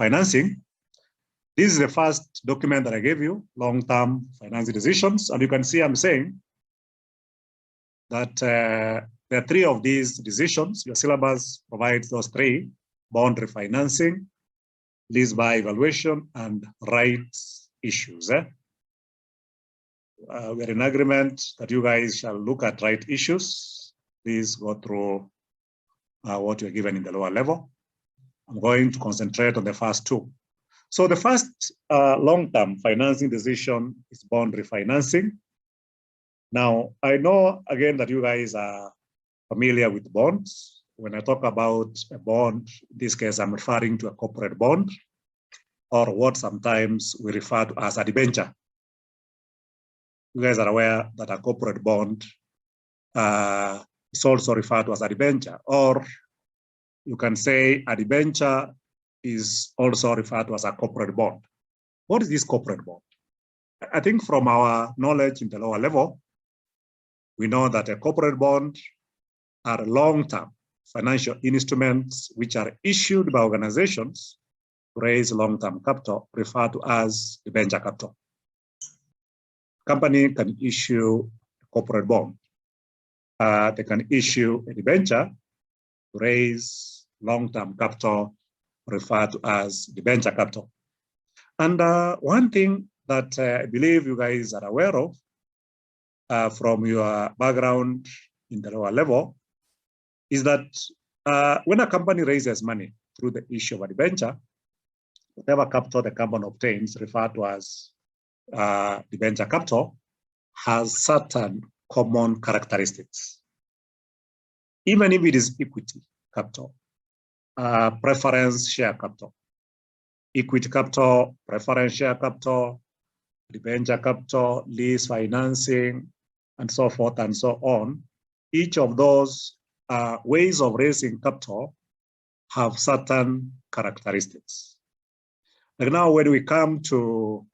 financing. This is the first document that I gave you, long-term financing decisions. And you can see I'm saying that there are three of these decisions. Your syllabus provides those three: bond refinancing, lease by evaluation, and rights issues. We're in agreement that you guys shall look at right issues. Please go through what you're given in the lower level. I'm going to concentrate on the first two. So the first long-term financing decision is bond refinancing. Now, I know, again, that you guys are familiar with bonds. When I talk about a bond, in this case, I'm referring to a corporate bond, or what sometimes we refer to as a debenture. You guys are aware that a corporate bond is also referred to as a debenture, or you can say a debenture is also referred to as a corporate bond. What is this corporate bond? I think from our knowledge in the lower level, we know that a corporate bond are long-term financial instruments which are issued by organizations to raise long-term capital, referred to as debenture capital. Company can issue a corporate bond. They can issue a debenture to raise long-term capital, referred to as debenture capital. And one thing that I believe you guys are aware of from your background in the lower level is that when a company raises money through the issue of a debenture, whatever capital the company obtains, referred to as debenture capital, has certain common characteristics. Even if it is equity capital, preference share capital, equity capital, preference share capital, debenture capital, lease financing, and so forth and so on, each of those ways of raising capital have certain characteristics. Like now, when we come to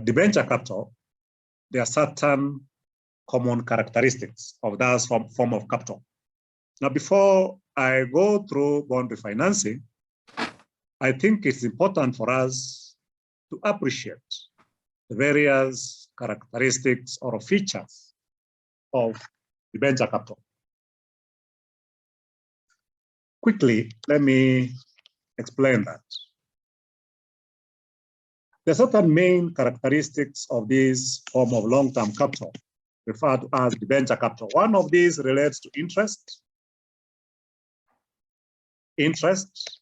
debenture capital, there are certain common characteristics of that form of capital. Now, before I go through bond refinancing, I think it's important for us to appreciate the various characteristics or features of debenture capital. Quickly, let me explain that. There are certain main characteristics of this form of long-term capital, referred to as debenture capital. One of these relates to interest. Interest,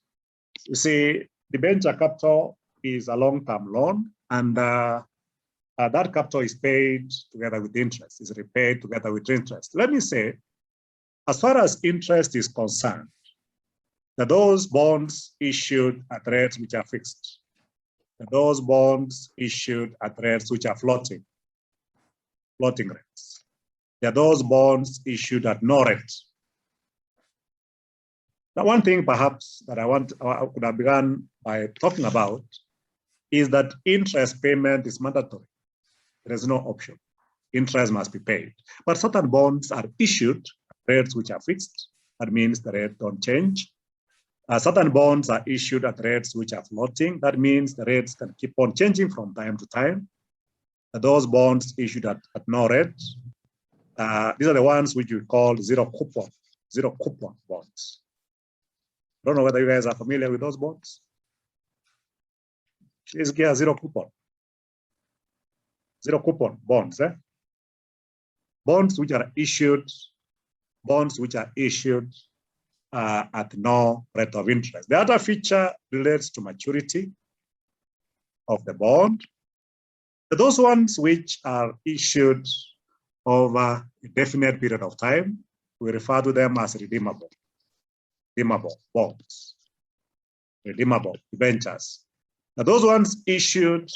you see, debenture capital is a long-term loan, and that capital is paid together with interest, is repaid together with interest. Let me say, as far as interest is concerned, that those bonds issued at rates which are fixed, that those bonds issued at rates which are floating rates. There are those bonds issued at no rate. Now, one thing perhaps that I could have begun by talking about is that interest payment is mandatory. There is no option. Interest must be paid. But certain bonds are issued at rates which are fixed. That means the rates don't change. Certain bonds are issued at rates which are floating. That means the rates can keep on changing from time to time. Those bonds issued at no rate, these are the ones which we call zero coupon bonds. I don't know whether you guys are familiar with those bonds. Please get zero coupon bonds. Bonds which are issued at no rate of interest. The other feature relates to maturity of the bond. Those ones which are issued over a definite period of time, we refer to them as redeemable bonds, redeemable debentures. Now, those ones issued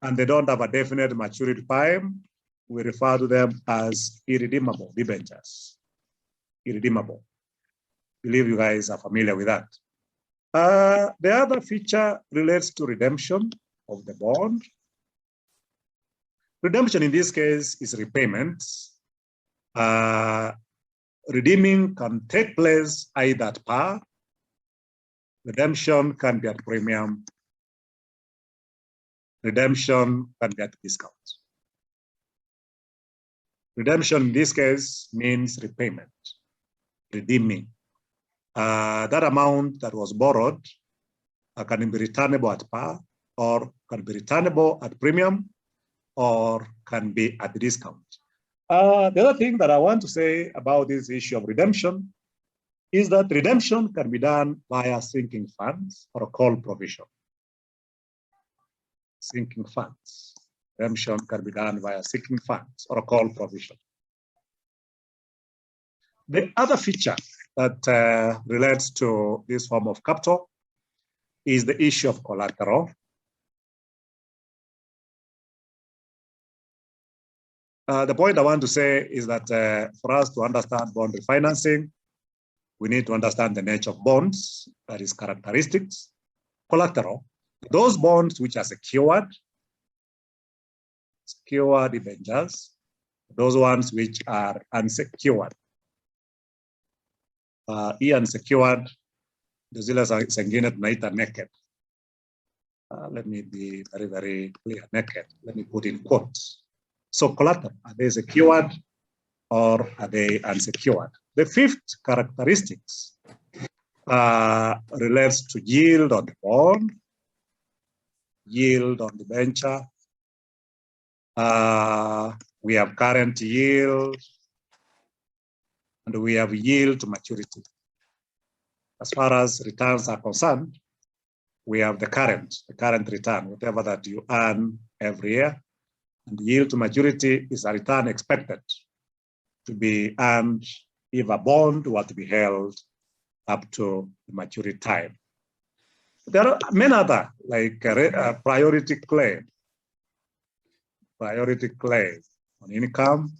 and they don't have a definite maturity time, we refer to them as irredeemable debentures. Irredeemable. I believe you guys are familiar with that. The other feature relates to redemption of the bond. Redemption in this case is repayment. Redeeming can take place either at par redemption can be at premium, redemption can be at discount. Redemption in this case means repayment, redeeming. That amount that was borrowed can be returnable at par, or can be returnable at premium, or can be at discount. The other thing that I want to say about this issue of redemption is that redemption can be done via sinking funds or a call provision. Sinking funds. Redemption can be done via sinking funds or a call provision. The other feature that relates to this form of capital is the issue of collateral. The point I want to say is that for us to understand bond refinancing, we need to understand the nature of bonds, that is characteristics, collateral. Those bonds which are secured debentures, those ones which are unsecured. Unsecured, the zile zingine tunaita naked. Let me be very, very clear, naked. Let me put in quotes. So collateral, are they secured or are they unsecured? The fifth characteristics relates to yield on the bond, yield on the debenture. We have current yield, and we have yield to maturity. As far as returns are concerned, we have the current return, whatever that you earn every year. And yield to maturity is a return expected to be earned if a bond were to be held up to the maturity time. There are many other, like priority claim on income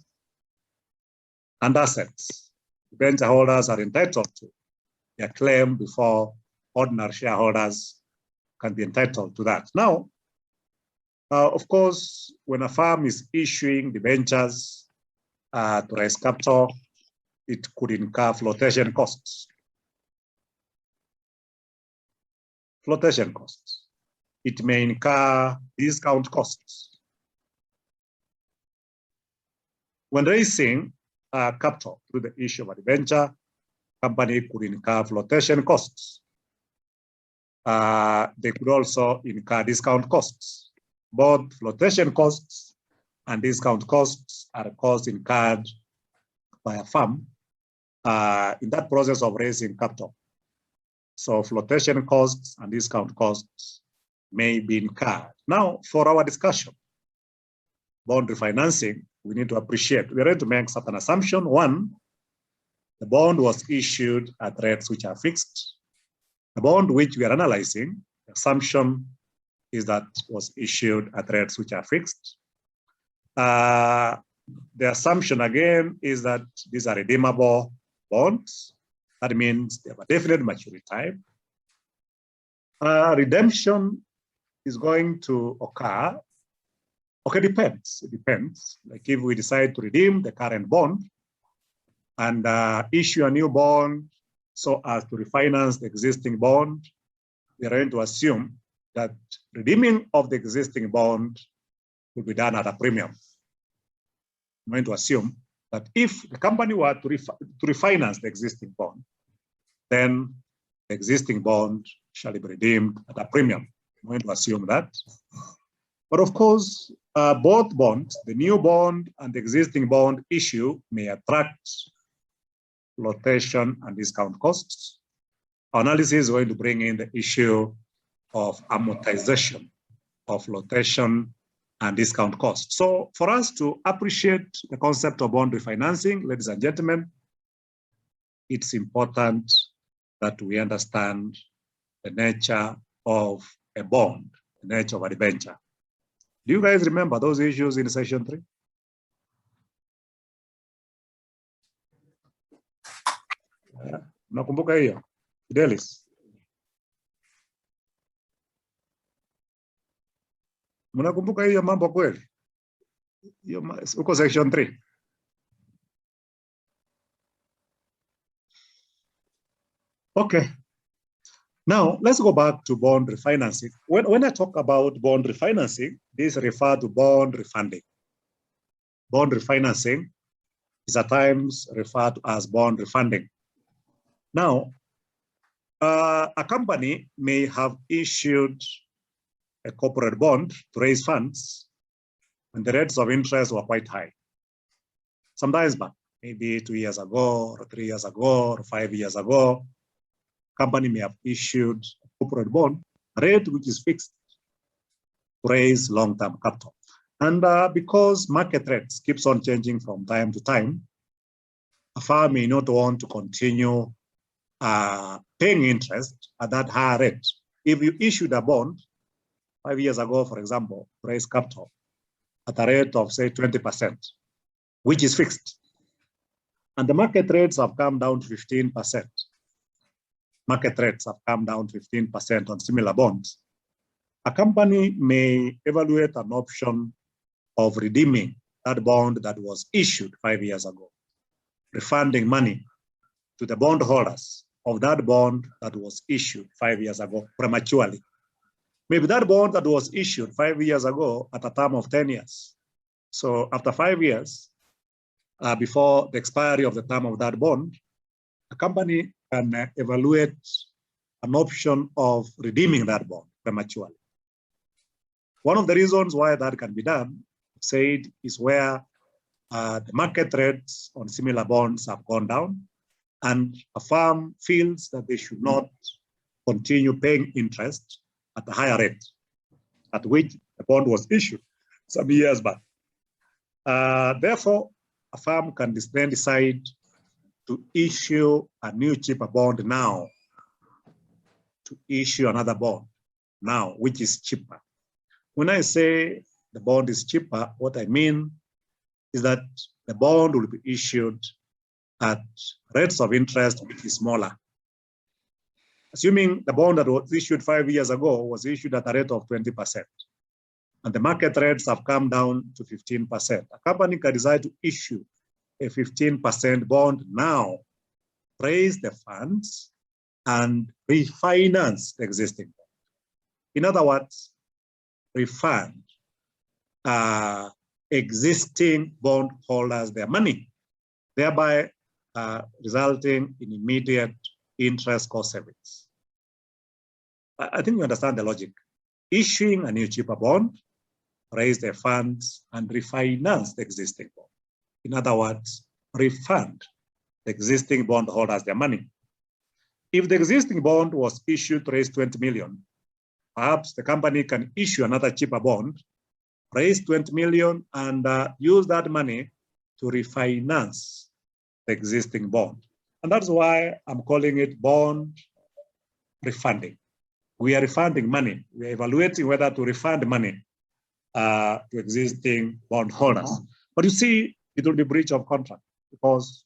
and assets. Debenture holders are entitled to their claim before ordinary shareholders can be entitled to that. Now, of course, when a firm is issuing debentures to raise capital, it could incur flotation costs. Flotation costs. It may incur discount costs. When raising capital through the issue of a debenture, company could incur flotation costs. They could also incur discount costs. Both flotation costs and discount costs are costs incurred by a firm in that process of raising capital. So flotation costs and discount costs may be incurred. Now, for our discussion, bond refinancing, we need to appreciate, we're going to make certain assumption. One, the bond was issued at rates which are fixed. The bond which we are analyzing, the assumption is that was issued at rates which are fixed. The assumption again is that these are redeemable bonds. That means they have a definite maturity time. Redemption is going to occur. Okay, depends. It depends. Like if we decide to redeem the current bond and issue a new bond so as to refinance the existing bond, we are going to assume that redeeming of the existing bond will be done at a premium. I'm going to assume that if the company were to refinance the existing bond, then the existing bond shall be redeemed at a premium. I'm going to assume that. But of course, both bonds, the new bond and the existing bond issue, may attract flotation and discount costs. Our analysis is going to bring in the issue of amortization of flotation and discount costs. So for us to appreciate the concept of bond refinancing, ladies and gentlemen, it's important that we understand the nature of a bond, the nature of a debenture. Do you guys remember those issues in session 3? Nakumbuka hiyo? Fidelis? Mnakumbuka hiyo mambo kweli? Uko section 3. Okay. Now, let's go back to bond refinancing. When I talk about bond refinancing, this refers to bond refunding. Bond refinancing is at times referred to as bond refunding. Now, a company may have issued a corporate bond to raise funds when the rates of interest were quite high. Sometimes back, maybe 2 years ago, or 3 years ago, or 5 years ago, company may have issued a corporate bond rate which is fixed to raise long-term capital. And because market rates keeps on changing from time to time, a firm may not want to continue paying interest at that higher rate. If you issued a bond 5 years ago, for example, to raise capital at a rate of say 20%, which is fixed, and the market rates have come down to 15%. Market rates have come down 15% on similar bonds. A company may evaluate an option of redeeming that bond that was issued 5 years ago, refunding money to the bondholders of that bond that was issued 5 years ago prematurely. Maybe that bond that was issued 5 years ago at a term of 10 years. So after 5 years, before the expiry of the term of that bond, a company can evaluate an option of redeeming that bond prematurely. One of the reasons why that can be done, said, is where the market rates on similar bonds have gone down, and a firm feels that they should not continue paying interest at a higher rate at which the bond was issued some years back. Therefore, a firm can then decide to issue a new cheaper bond now, to issue another bond now, which is cheaper. When I say the bond is cheaper, what I mean is that the bond will be issued at rates of interest which is smaller. Assuming the bond that was issued 5 years ago was issued at a rate of 20%, and the market rates have come down to 15%, a company can decide to issue a 15% bond now, raise the funds, and refinance the existing bond. In other words, refund existing bondholders their money, thereby resulting in immediate interest cost savings. I think you understand the logic. Issuing a new cheaper bond, raise the funds, and refinance the existing bond. In other words, refund the existing bondholders their money. If the existing bond was issued to raise 20 million, perhaps the company can issue another cheaper bond, raise 20 million, and use that money to refinance the existing bond. And that's why I'm calling it bond refunding. We are refunding money. We are evaluating whether to refund money to existing bondholders. But you see, it will be breach of contract because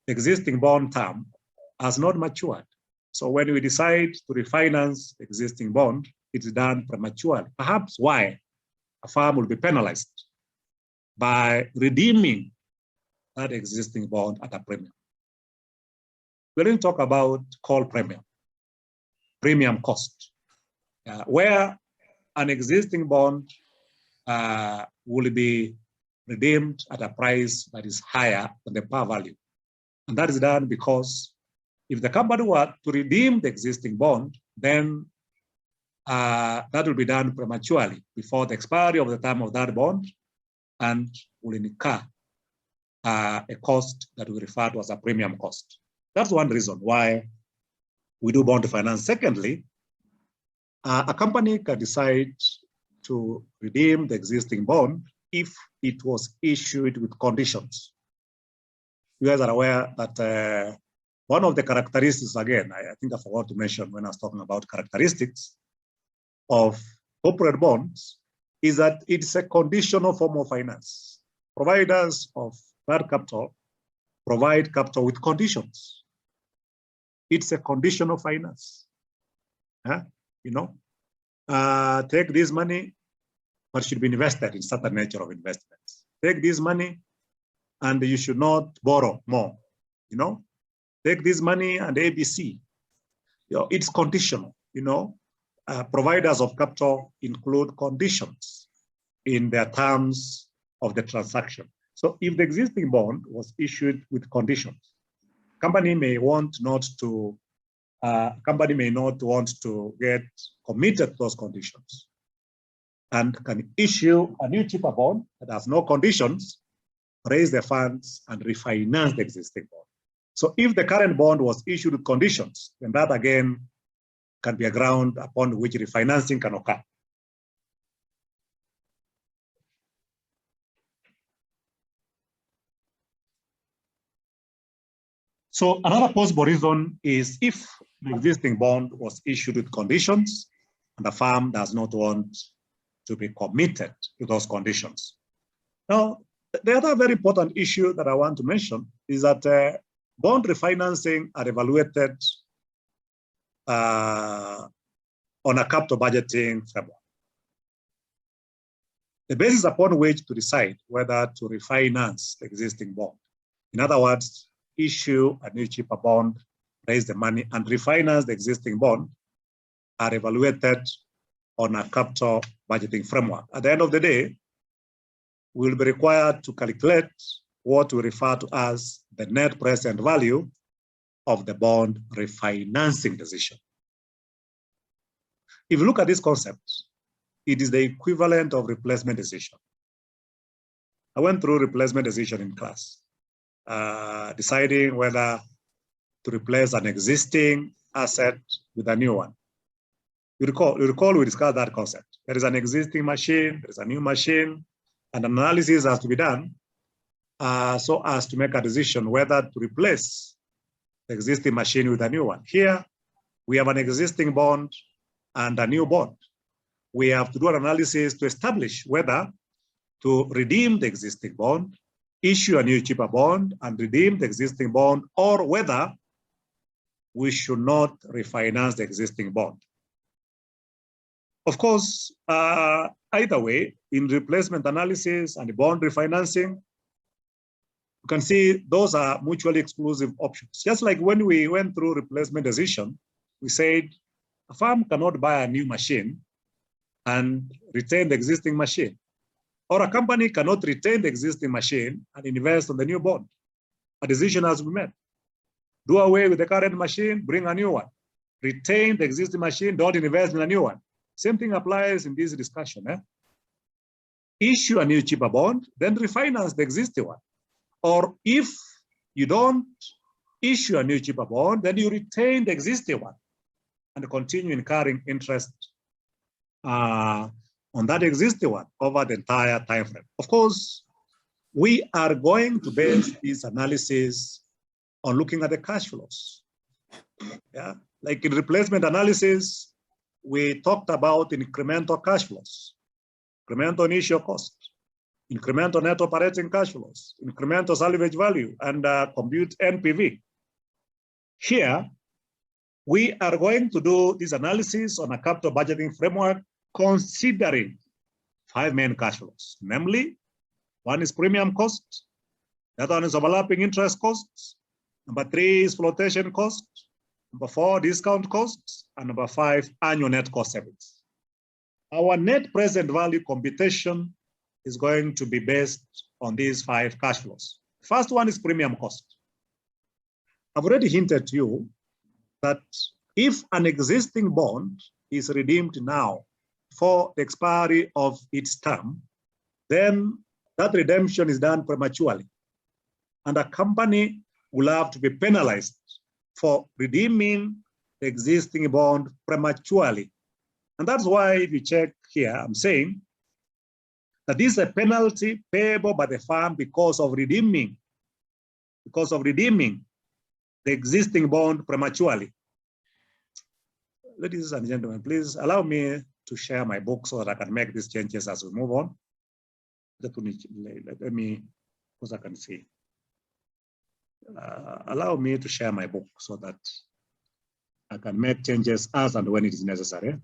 the existing bond term has not matured. So when we decide to refinance the existing bond, it's done prematurely. Perhaps why a firm will be penalized by redeeming that existing bond at a premium. We're going to talk about call premium cost, where an existing bond will be redeemed at a price that is higher than the par value. And that is done because if the company were to redeem the existing bond, then that will be done prematurely before the expiry of the term of that bond and will incur a cost that we refer to as a premium cost. That's one reason why we do bond finance. Secondly, a company can decide to redeem the existing bond if it was issued with conditions. You guys are aware that one of the characteristics, again, I think I forgot to mention when I was talking about characteristics of corporate bonds, is that it's a conditional form of finance. Providers of that capital provide capital with conditions. It's a conditional finance. You know, take this money, but should be invested in certain nature of investments. Take this money, and you should not borrow more. You know, take this money and ABC. it's conditional. Providers of capital include conditions in their terms of the transaction. So if the existing bond was issued with conditions, company may not want to get committed to those conditions and can issue a new cheaper bond that has no conditions, raise the funds and refinance the existing bond. So if the current bond was issued with conditions, then that again can be a ground upon which refinancing can occur. So another possible reason is if the existing bond was issued with conditions and the firm does not want to be committed to those conditions. Now, the other very important issue that I want to mention is that bond refinancing are evaluated on a capital budgeting framework. The basis upon which to decide whether to refinance the existing bond. In other words, issue a new cheaper bond, raise the money, and refinance the existing bond are evaluated on a capital budgeting framework. At the end of the day, we will be required to calculate what we refer to as the net present value of the bond refinancing decision. If you look at this concept, it is the equivalent of replacement decision. I went through replacement decision in class, deciding whether to replace an existing asset with a new one. You recall we discussed that concept. There is an existing machine, there is a new machine, and analysis has to be done so as to make a decision whether to replace the existing machine with a new one. Here, we have an existing bond and a new bond. We have to do an analysis to establish whether to redeem the existing bond, issue a new cheaper bond, and redeem the existing bond, or whether we should not refinance the existing bond. Of course, either way, in replacement analysis and bond refinancing, you can see those are mutually exclusive options. Just like when we went through replacement decision, we said a firm cannot buy a new machine and retain the existing machine, or a company cannot retain the existing machine and invest on the new bond. A decision has to be made. Do away with the current machine, bring a new one. Retain the existing machine, don't invest in a new one. Same thing applies in this discussion. Issue a new cheaper bond, then refinance the existing one. Or if you don't issue a new cheaper bond, then you retain the existing one and continue incurring interest on that existing one over the entire time frame. Of course, we are going to base this analysis on looking at the cash flows. Yeah, like in replacement analysis, we talked about incremental cash flows, incremental initial cost, incremental net operating cash flows, incremental salvage value, and compute NPV. Here, we are going to do this analysis on a capital budgeting framework considering 5 main cash flows. Namely, one is premium cost, the other one is overlapping interest costs, number 3 is flotation cost, number 4, discount costs, and number 5, annual net cost savings. Our net present value computation is going to be based on these 5 cash flows. First one is premium cost. I've already hinted to you that if an existing bond is redeemed now for the expiry of its term, then that redemption is done prematurely. And a company will have to be penalized for redeeming the existing bond prematurely. And that's why if you check here, I'm saying that this is a penalty payable by the firm because of redeeming the existing bond prematurely. Ladies and gentlemen, please allow me to share my book so that I can make these changes as we move on. Let me, because I can see. Allow me to share my book so that I can make changes as and when it is necessary.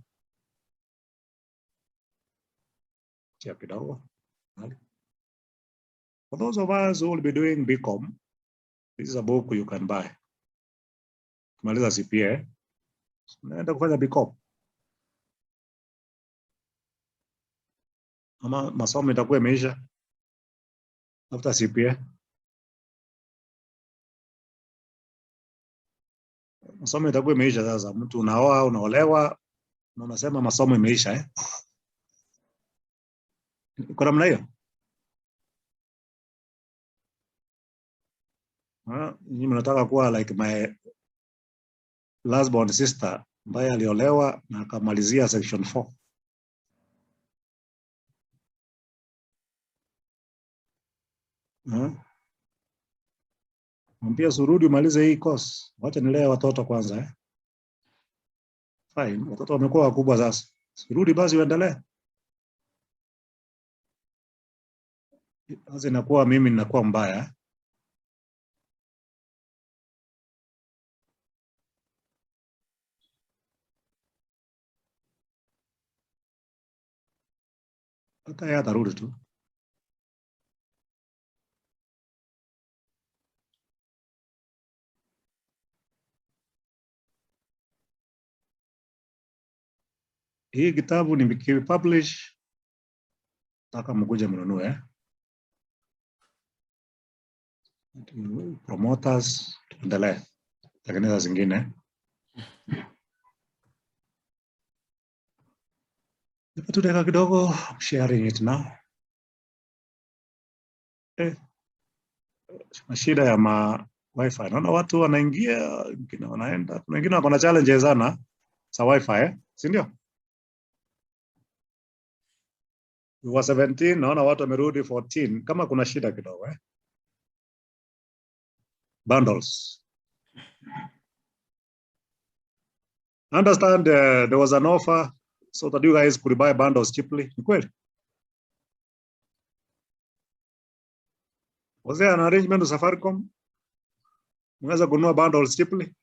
For those of us who will be doing BCom, this is a book you can buy. Maliza CPA. Naenda kufanya bicop. Ama masomo itakuwa imeisha after CPA. Masomo itakuwa imeisha sasa. Mtu unaoa, unaolewa, na unasema masomo imeisha eh? Kwa namna hiyo. Nyinyi mnataka kuwa like my last born sister ambaye aliolewa na akamalizia section 4. Mwambie surudi umalize hii course. Wacha nilee watoto kwanza eh. Fine, watoto wamekuwa wakubwa sasa. Surudi basi uendelee. Sasa inakuwa mimi ninakuwa mbaya. Hata yeye atarudi tu. Hii kitabu nimekipublish, nataka mkuje mnunue eh. Promoters tuendelee. Tengeneza zingine. Tu dakika kidogo, I'm sharing it now. Shida ya wifi. Naona watu wanaingia, wengine wanaenda. Kuna wengine wako na challenges sana za wifi eh? Si ndio? We were 17, naona watu wamerudi 14. Kama kuna shida kidogo eh? Bundles. I understand there was an offer so that you guys could buy bundles cheaply. Ni kweli? Was there an arrangement with Safaricom? Mnaweza kununua bundles cheaply?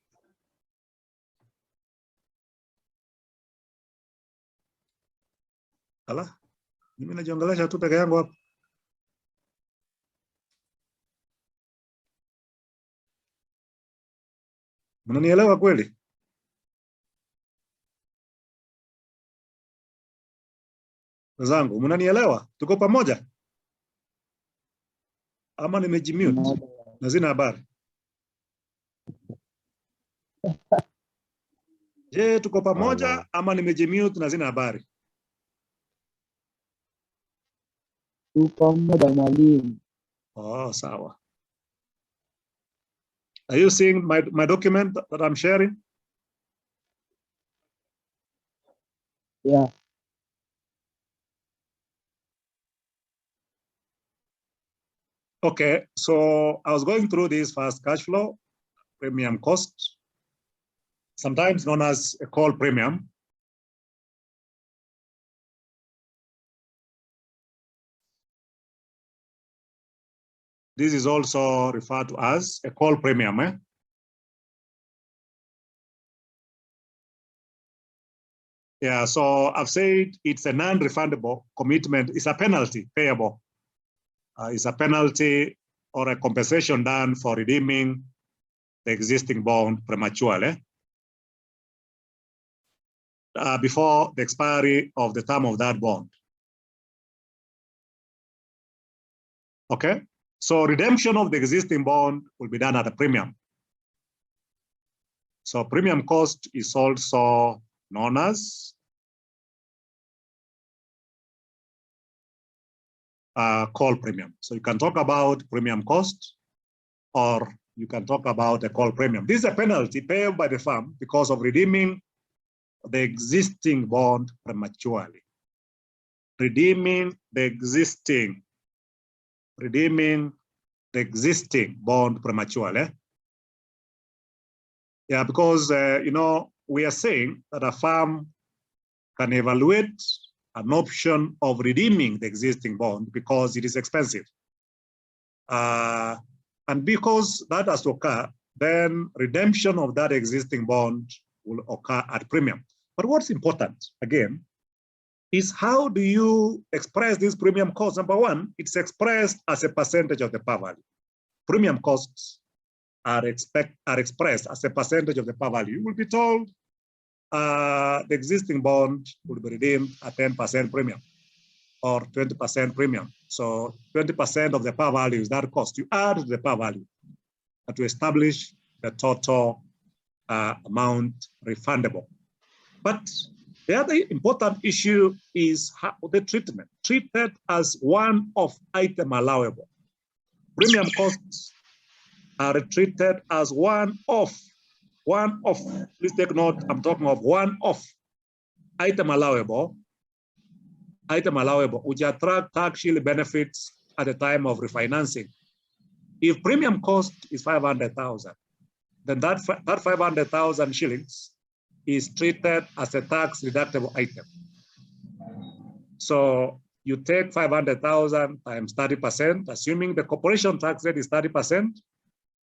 Ala, mimi najiongelesha tu peke yangu hapa. Mnanielewa kweli? Wenzangu, mnanielewa? Tuko pamoja? Ama nimejimute? Na sina habari. Je, tuko pamoja ama nimejimute na sina habari? Tuko pamoja mwalimu. Oh, sawa. Are you seeing my document that I'm sharing? Yeah. Okay, so I was going through this fast cash flow, premium cost, sometimes known as a call premium. This is also referred to as a call premium. Eh? Yeah, so I've said it's a non-refundable commitment. It's a penalty payable. It's a penalty or a compensation done for redeeming the existing bond prematurely before the expiry of the term of that bond. Okay, so redemption of the existing bond will be done at a premium. So premium cost is also known as call premium. So you can talk about premium cost, or you can talk about a call premium. This is a penalty paid by the firm because of redeeming the existing bond prematurely. Redeeming the existing bond prematurely. Yeah, because you know, we are saying that a firm can evaluate an option of redeeming the existing bond because it is expensive. And because that has to occur, then redemption of that existing bond will occur at premium. But what's important, again, is how do you express this premium cost? Number one, it's expressed as a percentage of the par value. Premium costs are expressed as a percentage of the par value. You will be told the existing bond will be redeemed at 10% premium or 20% premium. So 20% of the par value is that cost. You add the par value to establish the total amount refundable. But the other important issue is how the treatment, treated as one-off item allowable. Premium costs are treated as one-off. Please take note, I'm talking of one-off item allowable, which attract tax shield benefits at the time of refinancing. If premium cost is 500,000, then that 500,000 shillings is treated as a tax deductible item. So you take 500,000 times 30%, assuming the corporation tax rate is 30%,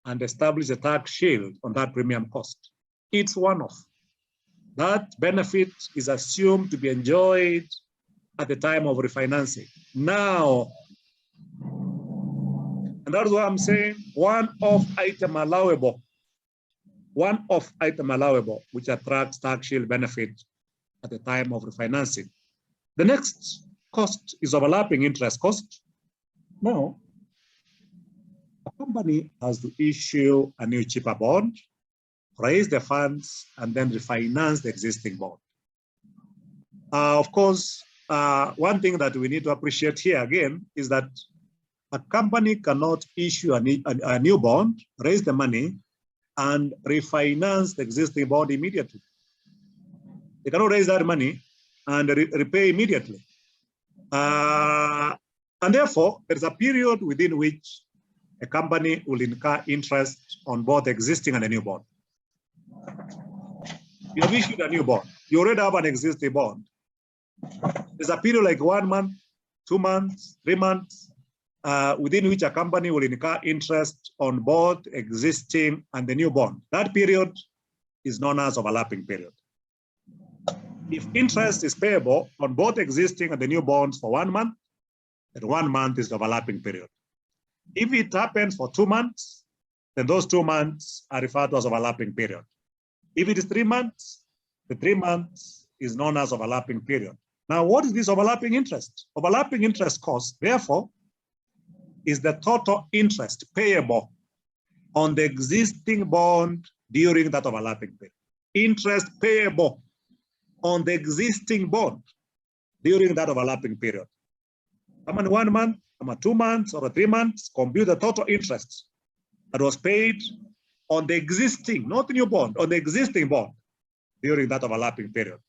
and establish a tax shield on that premium cost. It's one-off. That benefit is assumed to be enjoyed at the time of refinancing. Now, and that's why I'm saying one-off item allowable, which attracts tax shield benefit at the time of refinancing. The next cost is overlapping interest cost. Now, a company has to issue a new cheaper bond, raise the funds, and then refinance the existing bond. Of course, one thing that we need to appreciate here again is that a company cannot issue a new bond, raise the money, and refinance the existing bond immediately. They cannot raise that money and repay immediately. And therefore, there's a period within which a company will incur interest on both existing and a new bond. You have issued a new bond. You already have an existing bond. There's a period like 1 month, 2 months, 3 months, within which a company will incur interest on both existing and the new bond. That period is known as overlapping period. If interest is payable on both existing and the new bonds for 1 month, then 1 month is the overlapping period. If it happens for 2 months, then those 2 months are referred to as overlapping period. If it is 3 months, the 3 months is known as overlapping period. Now, what is this overlapping interest? Overlapping interest cost, therefore, is the total interest payable on the existing bond during that overlapping period. Interest payable on the existing bond during that overlapping period. Come on 1 month, come on 2 months, or 3 months, compute the total interest that was paid on the existing, not the new bond, on the existing bond during that overlapping period.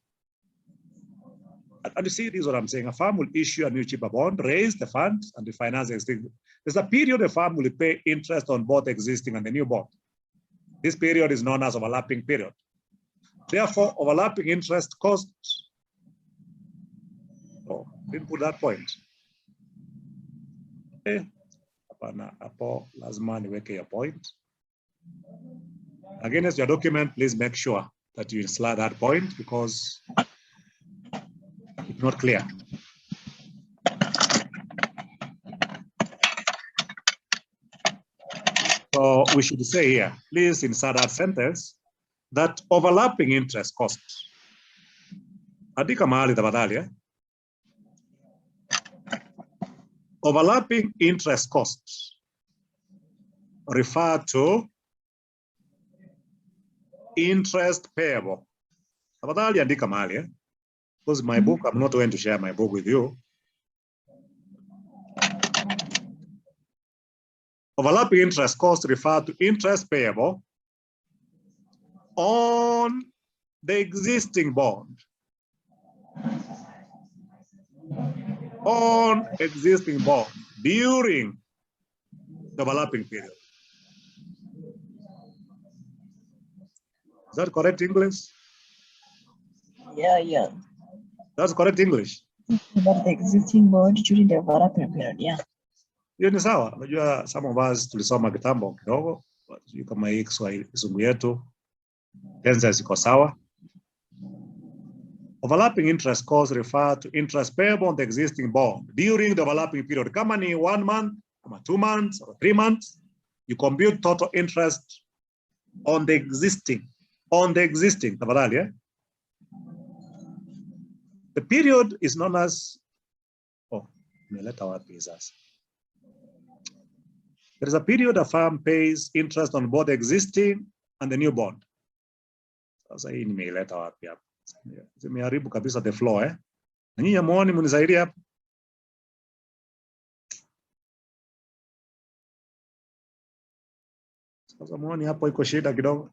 And you see, this is what I'm saying. A firm will issue a new cheaper bond, raise the funds, and refinance the existing. There's a period a firm will pay interest on both existing and the new bond. This period is known as overlapping period. Therefore, overlapping interest costs. Oh, didn't put that point. Okay. Hapo lazima niweke your point. Against your document, please make sure that you insert that point because it's not clear. So we should say here, please insert that sentence, that overlapping interest costs. Andika mahali tafadhali, eh? Overlapping interest costs refer to interest payable. Tafadhali andika mahali, eh? Because my book, I'm not going to share my book with you. Overlapping interest costs refer to interest payable on the existing bond. On existing bond during the overlapping period. Is that correct English? Yeah. That's correct English. But the existing bond during the overlapping period, yeah. Hiyo ni sawa. Unajua some of us tulisoma kitambo kidogo, kama hii Kiswahili kizungu yetu tenza ziko sawa. Overlapping interest costs refer to interest payable on the existing bond during the overlapping period. Kama ni 1 month, kama 2 months, or 3 months, you compute total interest on the existing, tafadhali, eh? The period is known as, oh, let our pieces. There is a period a firm pays interest on both existing and the new bond. Sasa hii nimeileta wapi hapa? Zimeharibu kabisa the flow eh. Na nyinyi muone mnisaidie hapa. Sasa muone hapo iko shida kidogo.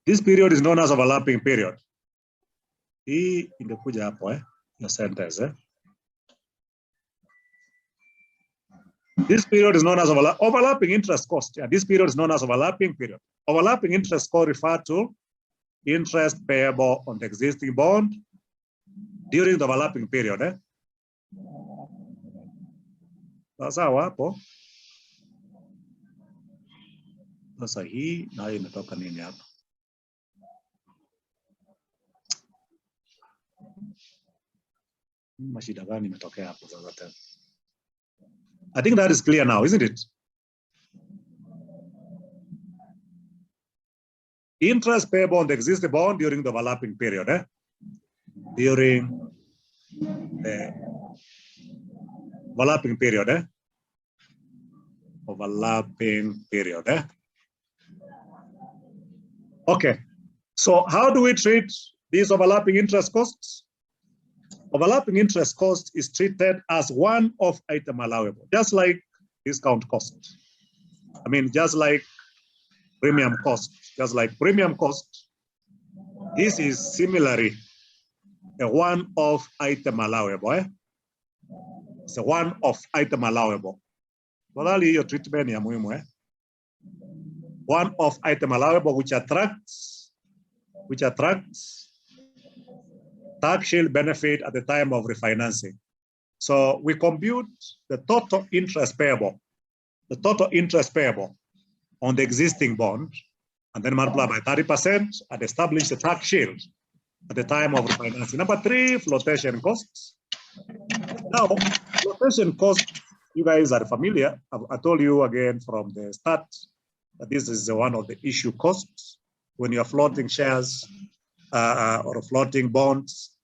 This period is known as overlapping period. Hii ingekuja hapo eh, na sentence eh. This period is known as overlapping interest cost. Yeah, this period is known as overlapping period. Overlapping interest cost refer to interest payable on the existing bond during the overlapping period. Eh? Sasa wapo. Sasa hii nayo imetoka nini hapa? Mashida gani imetokea hapo sasa tena? I think that is clear now, isn't it? Interest payable on the existing bond during the overlapping period. Eh? During the overlapping period. Eh? Overlapping period. Eh? Okay. So how do we treat these overlapping interest costs? Overlapping interest cost is treated as one of item allowable, just like discount cost. I mean, just like premium cost, This is similarly a one-off item allowable. Eh? It's a one-off item allowable. Tafadhali hiyo treatment ya muhimu eh? One-off item allowable which attracts tax shield benefit at the time of refinancing. So we compute the total interest payable on the existing bond, and then multiply by 30% and establish the tax shield at the time of refinancing. Number 3, flotation costs. Now, flotation costs, you guys are familiar. I told you again from the start that this is one of the issue costs when you're floating shares or floating bonds.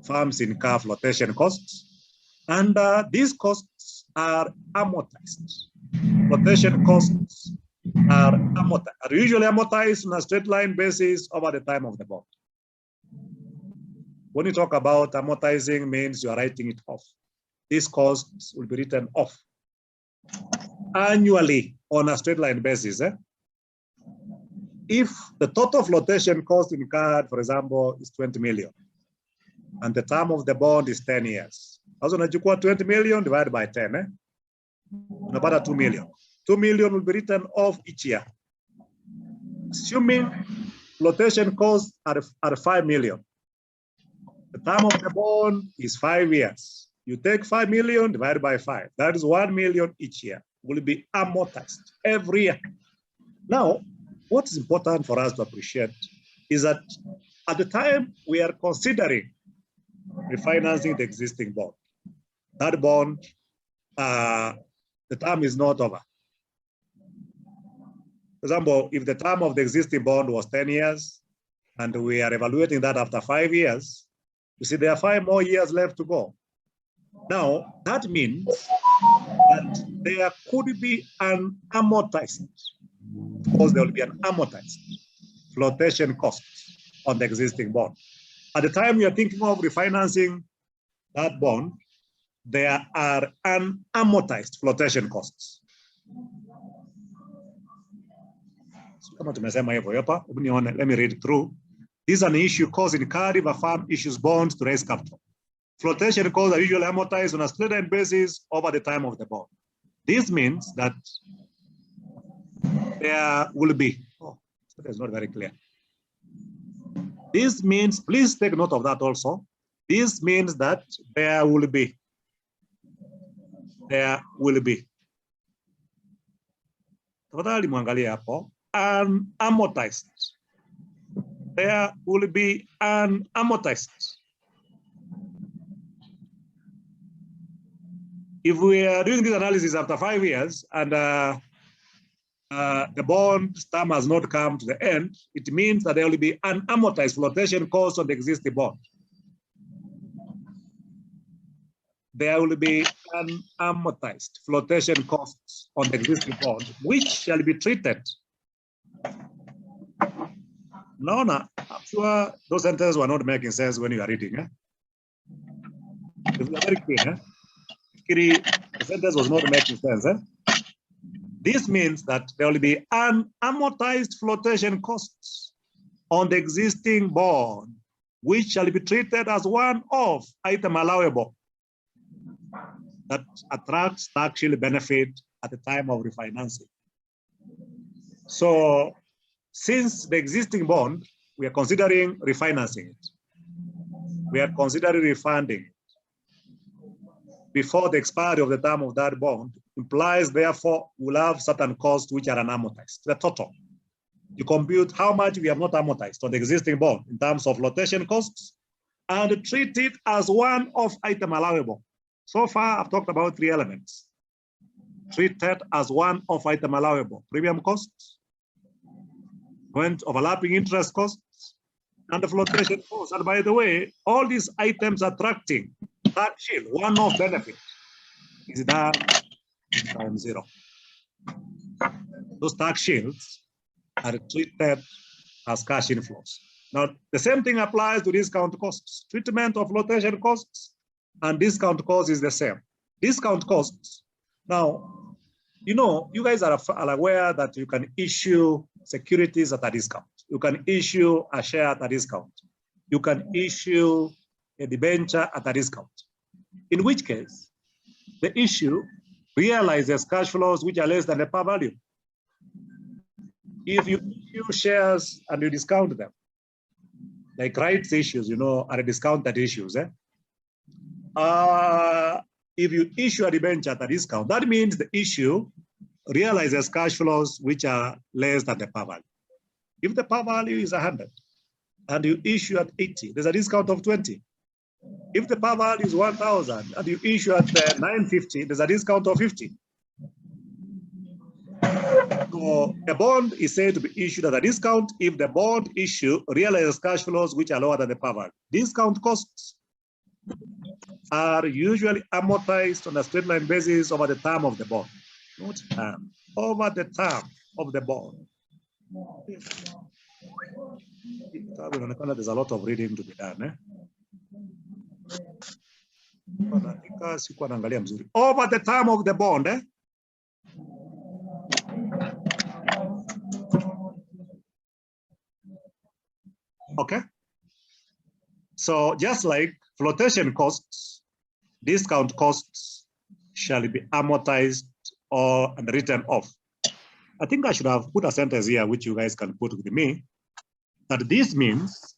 Firms incur flotation costs, and these costs are amortized. Flotation costs are usually amortized on a straight line basis over the time of the bond. When you talk about amortizing, means you are writing it off. These costs will be written off annually on a straight line basis. Eh? If the total flotation cost incurred, for example, is 20 million, and the term of the bond is 10 years. Also, unachukua 20 million divided by 10, eh? Unapata 2 million. 2 million will be written off each year. Assuming flotation costs are 5 million. The term of the bond is 5 years. You take 5 million divided by 5. That is 1 million each year. Will be amortized every year. Now, what is important for us to appreciate is that at the time we are considering refinancing the existing bond, that bond, the term is not over. For example, if the term of the existing bond was 10 years and we are evaluating that after 5 years, you see there are 5 more years left to go. Now, that means that there could be an amortized, of course, there will be an amortized flotation cost on the existing bond. At the time you are thinking of refinancing that bond, there are unamortized flotation costs. So, let me read it through. This is an issue cost incurred if a firm issues bonds to raise capital. Flotation costs are usually amortized on a straight-line basis over the time of the bond. This means that there will be, oh, that's not very clear. This means, please take note of that also. This means that there will be unamortized. There will be unamortized. If we are doing this analysis after 5 years and the bond term has not come to the end, it means that there will be an amortized flotation cost on the existing bond. There will be an amortized flotation costs on the existing bond, which shall be treated. No, I'm sure those sentences were not making sense when you are reading. If you are very clear, the sentence was not making sense. This means that there will be an amortized flotation costs on the existing bond, which shall be treated as one of item allowable that attracts tax shield benefit at the time of refinancing. So since the existing bond, we are considering refinancing it. We are considering refunding it before the expiry of the term of that bond, implies therefore we'll have certain costs which are unamortized, the total. You compute how much we have not amortized on the existing bond in terms of flotation costs and treat it as one of item allowable. So far, I've talked about 3 elements. Treated as one of item allowable: premium costs, rent overlapping interest costs, and the flotation costs. And by the way, all these items attracting tax shield, one-off benefit, is done times 0. Those tax shields are treated as cash inflows. Now, the same thing applies to discount costs. Treatment of flotation costs and discount costs is the same. Discount costs. Now, you know, you guys are aware that you can issue securities at a discount. You can issue a share at a discount. You can issue a debenture at a discount. In which case, the issue realizes cash flows which are less than the par value. If you issue shares and you discount them, like rights issues, you know, are discounted issues. If you issue a debenture at a discount, that means the issue realizes cash flows which are less than the par value. If the par value is 100 and you issue at 80, there's a discount of 20. If the par value is 1,000 and you issue at 950, there's a discount of 50. So a bond is said to be issued at a discount if the bond issue realizes cash flows which are lower than the par value. Discount costs are usually amortized on a straight line basis over the term of the bond. Not term, over the term of the bond. There's a lot of reading to be done. Over the term of the bond. Okay. So just like flotation costs, discount costs shall be amortized or written off. I think I should have put a sentence here which you guys can put with me. That this means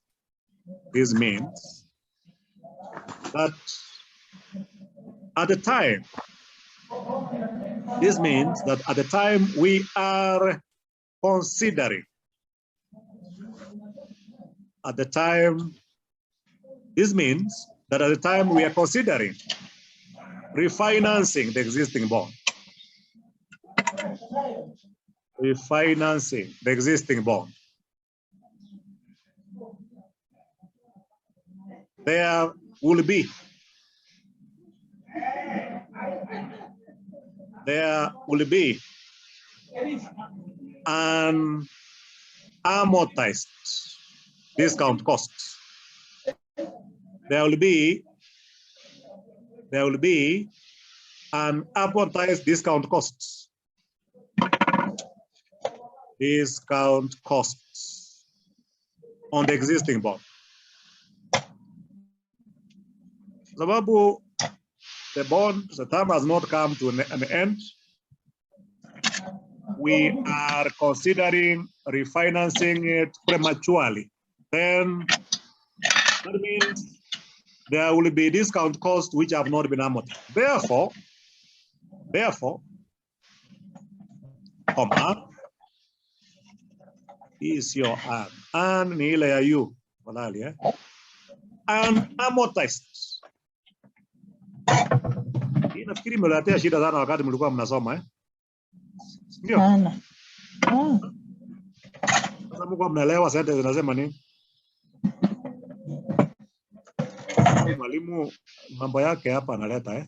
that at the time, this means that at the time we are considering, at the time, this means that at the time we are considering refinancing the existing bond. Refinancing the existing bond. There will be an amortized discount costs. There will be an amortized discount costs. Discount costs on the existing bond. Sababu the bond, the term has not come to an end. We are considering refinancing it prematurely. Then that means there will be discount costs which have not been amortized. Therefore, comma, is your and nile you, and amortized. Nafikiri mlatea shida sana wakati mlikuwa mnasoma. Ndio. Ah, Sasa mko mnaelewa sentence zinasema nini? Mwalimu mambo yake hapa analeta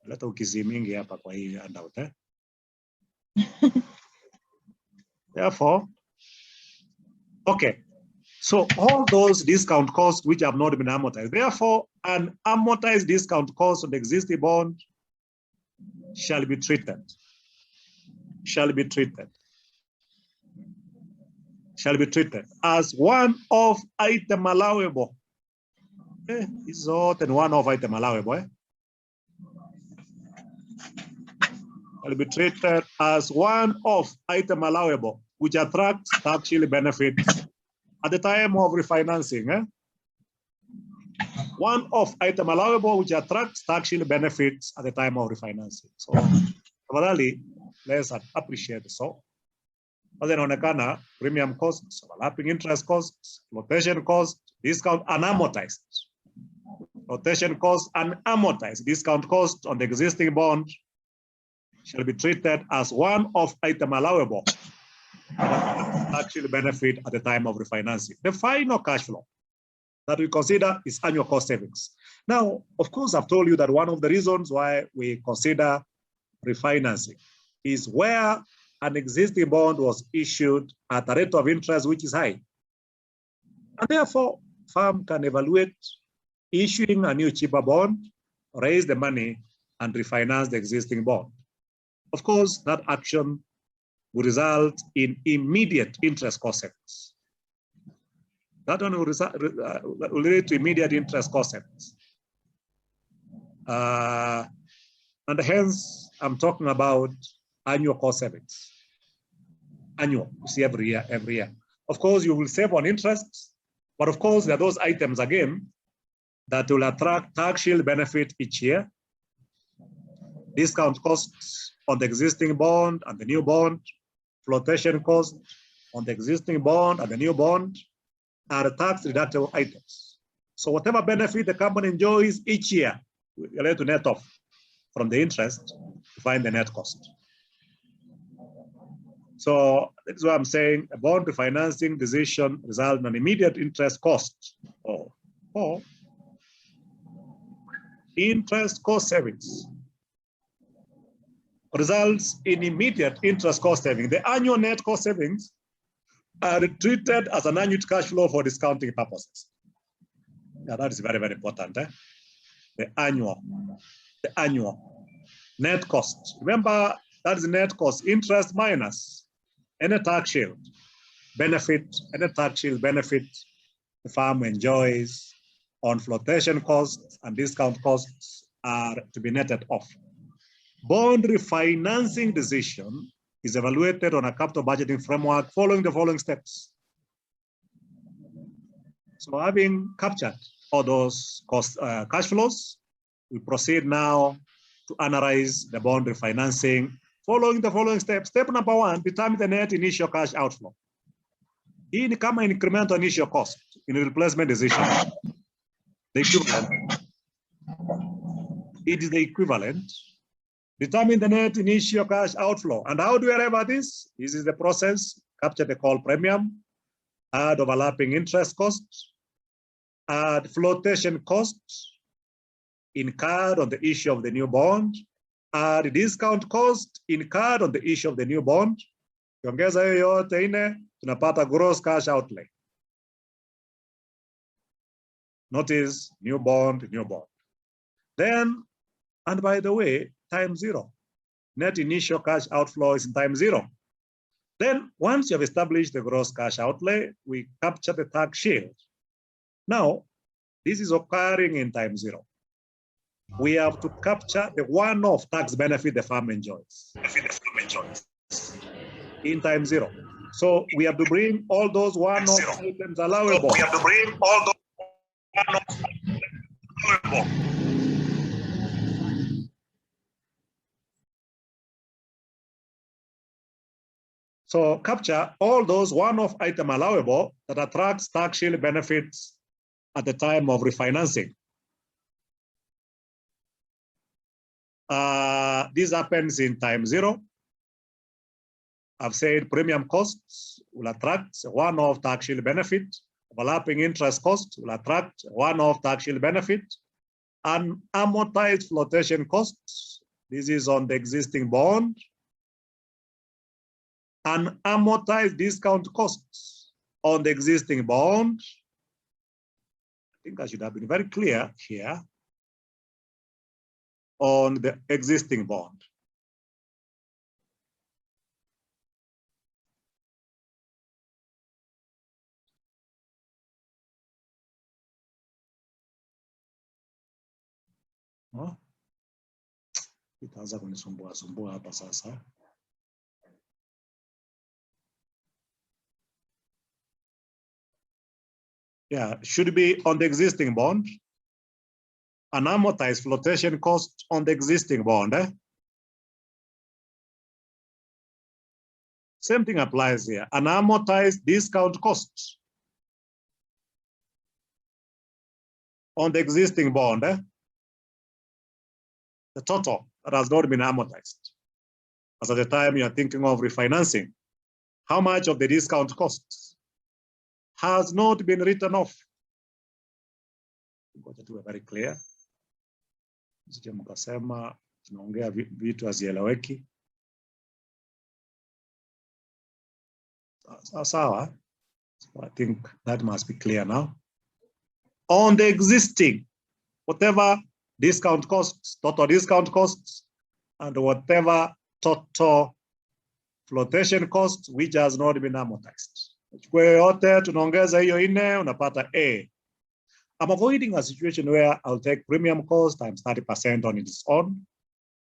leta ukizi mingi hapa kwa hii handout Therefore, okay. So all those discount costs which have not been amortized, therefore, an amortized discount cost on the existing bond shall be treated as one-off item allowable. It's not an one-off item allowable. Shall be treated as one-off item allowable, which attracts tax shield benefits at the time of refinancing. One-off item allowable, which attracts tax shield benefits at the time of refinancing. So, tafadhali, let's appreciate so. Sasa inaonekana premium costs, overlapping interest costs, flotation costs, discount unamortized. Flotation costs unamortized discount cost on the existing bond shall be treated as one-off item allowable actually benefit at the time of refinancing. The final cash flow that we consider is annual cost savings. Now, of course, I've told you that one of the reasons why we consider refinancing is where an existing bond was issued at a rate of interest which is high. And therefore, firm can evaluate issuing a new cheaper bond, raise the money, and refinance the existing bond. Of course, that action will result in immediate interest cost savings. That one will lead to immediate interest cost savings. And hence, I'm talking about annual cost savings. Annual, you see every year. Of course, you will save on interest, but of course, there are those items again that will attract tax shield benefit each year. Discount costs on the existing bond and the new bond, flotation costs on the existing bond and the new bond are tax deductible items. So whatever benefit the company enjoys each year, you're allowed to net off from the interest to find the net cost. So that's why I'm saying a bond refinancing decision results in an immediate interest cost or interest cost savings. Results in immediate interest cost savings. The annual net cost savings are treated as an annual cash flow for discounting purposes. Now that is very, very important. The annual net cost. Remember, that is net cost, interest minus any tax shield benefit, the firm enjoys on flotation costs and discount costs are to be netted off. Bond refinancing decision is evaluated on a capital budgeting framework following the following steps. So having captured all those cost cash flows, we proceed now to analyze the bond refinancing following the following steps. Step number one, determine the net initial cash outflow. Hii ni kama incremental initial cost in replacement decision. The equivalent. It is the equivalent. Determine the net initial cash outflow. And how do we arrive at this? This is the process. Capture the call premium, add overlapping interest costs, add flotation costs incurred on the issue of the new bond, add discount cost incurred on the issue of the new bond. Kiongeza hiyo yote ine, tunapata gross cash outlay. Notice new bond. Then, and by the way, time zero. Net initial cash outflow is in time zero. Then, once you have established the gross cash outlay, we capture the tax shield. Now, this is occurring in time zero. We have to capture the one-off tax benefit the firm enjoys. In time zero. So we have to bring all those one-off items allowable. So capture all those one-off item allowable that attracts tax shield benefits at the time of refinancing. This happens in time zero. I've said premium costs will attract a one-off tax shield benefit. Overlapping interest costs will attract a one-off tax shield benefit. And amortized flotation costs, this is on the existing bond. And amortized discount costs on the existing bond. I think I should have been very clear here on the existing bond. Itaanza kunisumbua hapa sasa. Yeah, should be on the existing bond. An amortized flotation cost on the existing bond. Same thing applies here. An amortized discount cost on the existing bond. The total that has not been amortized. As at the time you are thinking of refinancing, how much of the discount costs has not been written off? Tuwe very clear. Msije mkasema tunaongea vitu hazieleweki. Sawa. So I think that must be clear now. On the existing, whatever discount costs, total discount costs, and whatever total flotation costs which has not been amortized. Kwa yote tunaongeza hiyo ine, unapata A. I'm avoiding a situation where I'll take premium cost times 30% on its own.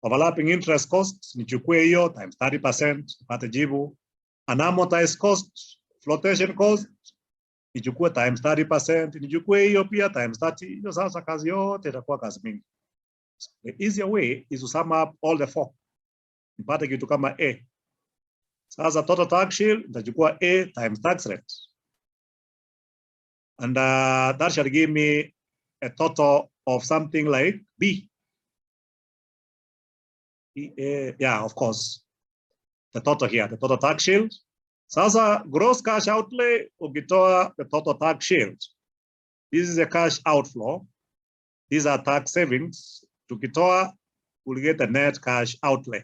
Overlapping interest costs, nichukue hiyo times 30%, nipate jibu. Unamortized cost, flotation cost, nichukue times 30%, nichukue hiyo pia times 30. Hiyo sasa kazi yote itakuwa kazi mingi. The easier way is to sum up all the four. Nipate kitu kama A. Sasa total tax shield, nitachukua A times tax rate. And that shall give me a total of something like B. Yeah, of course. The total here, the total tax shield. Sasa gross cash outlay, ukitoa the total tax shield. This is a cash outflow. These are tax savings. Tukitoa, we'll get the net cash outlay.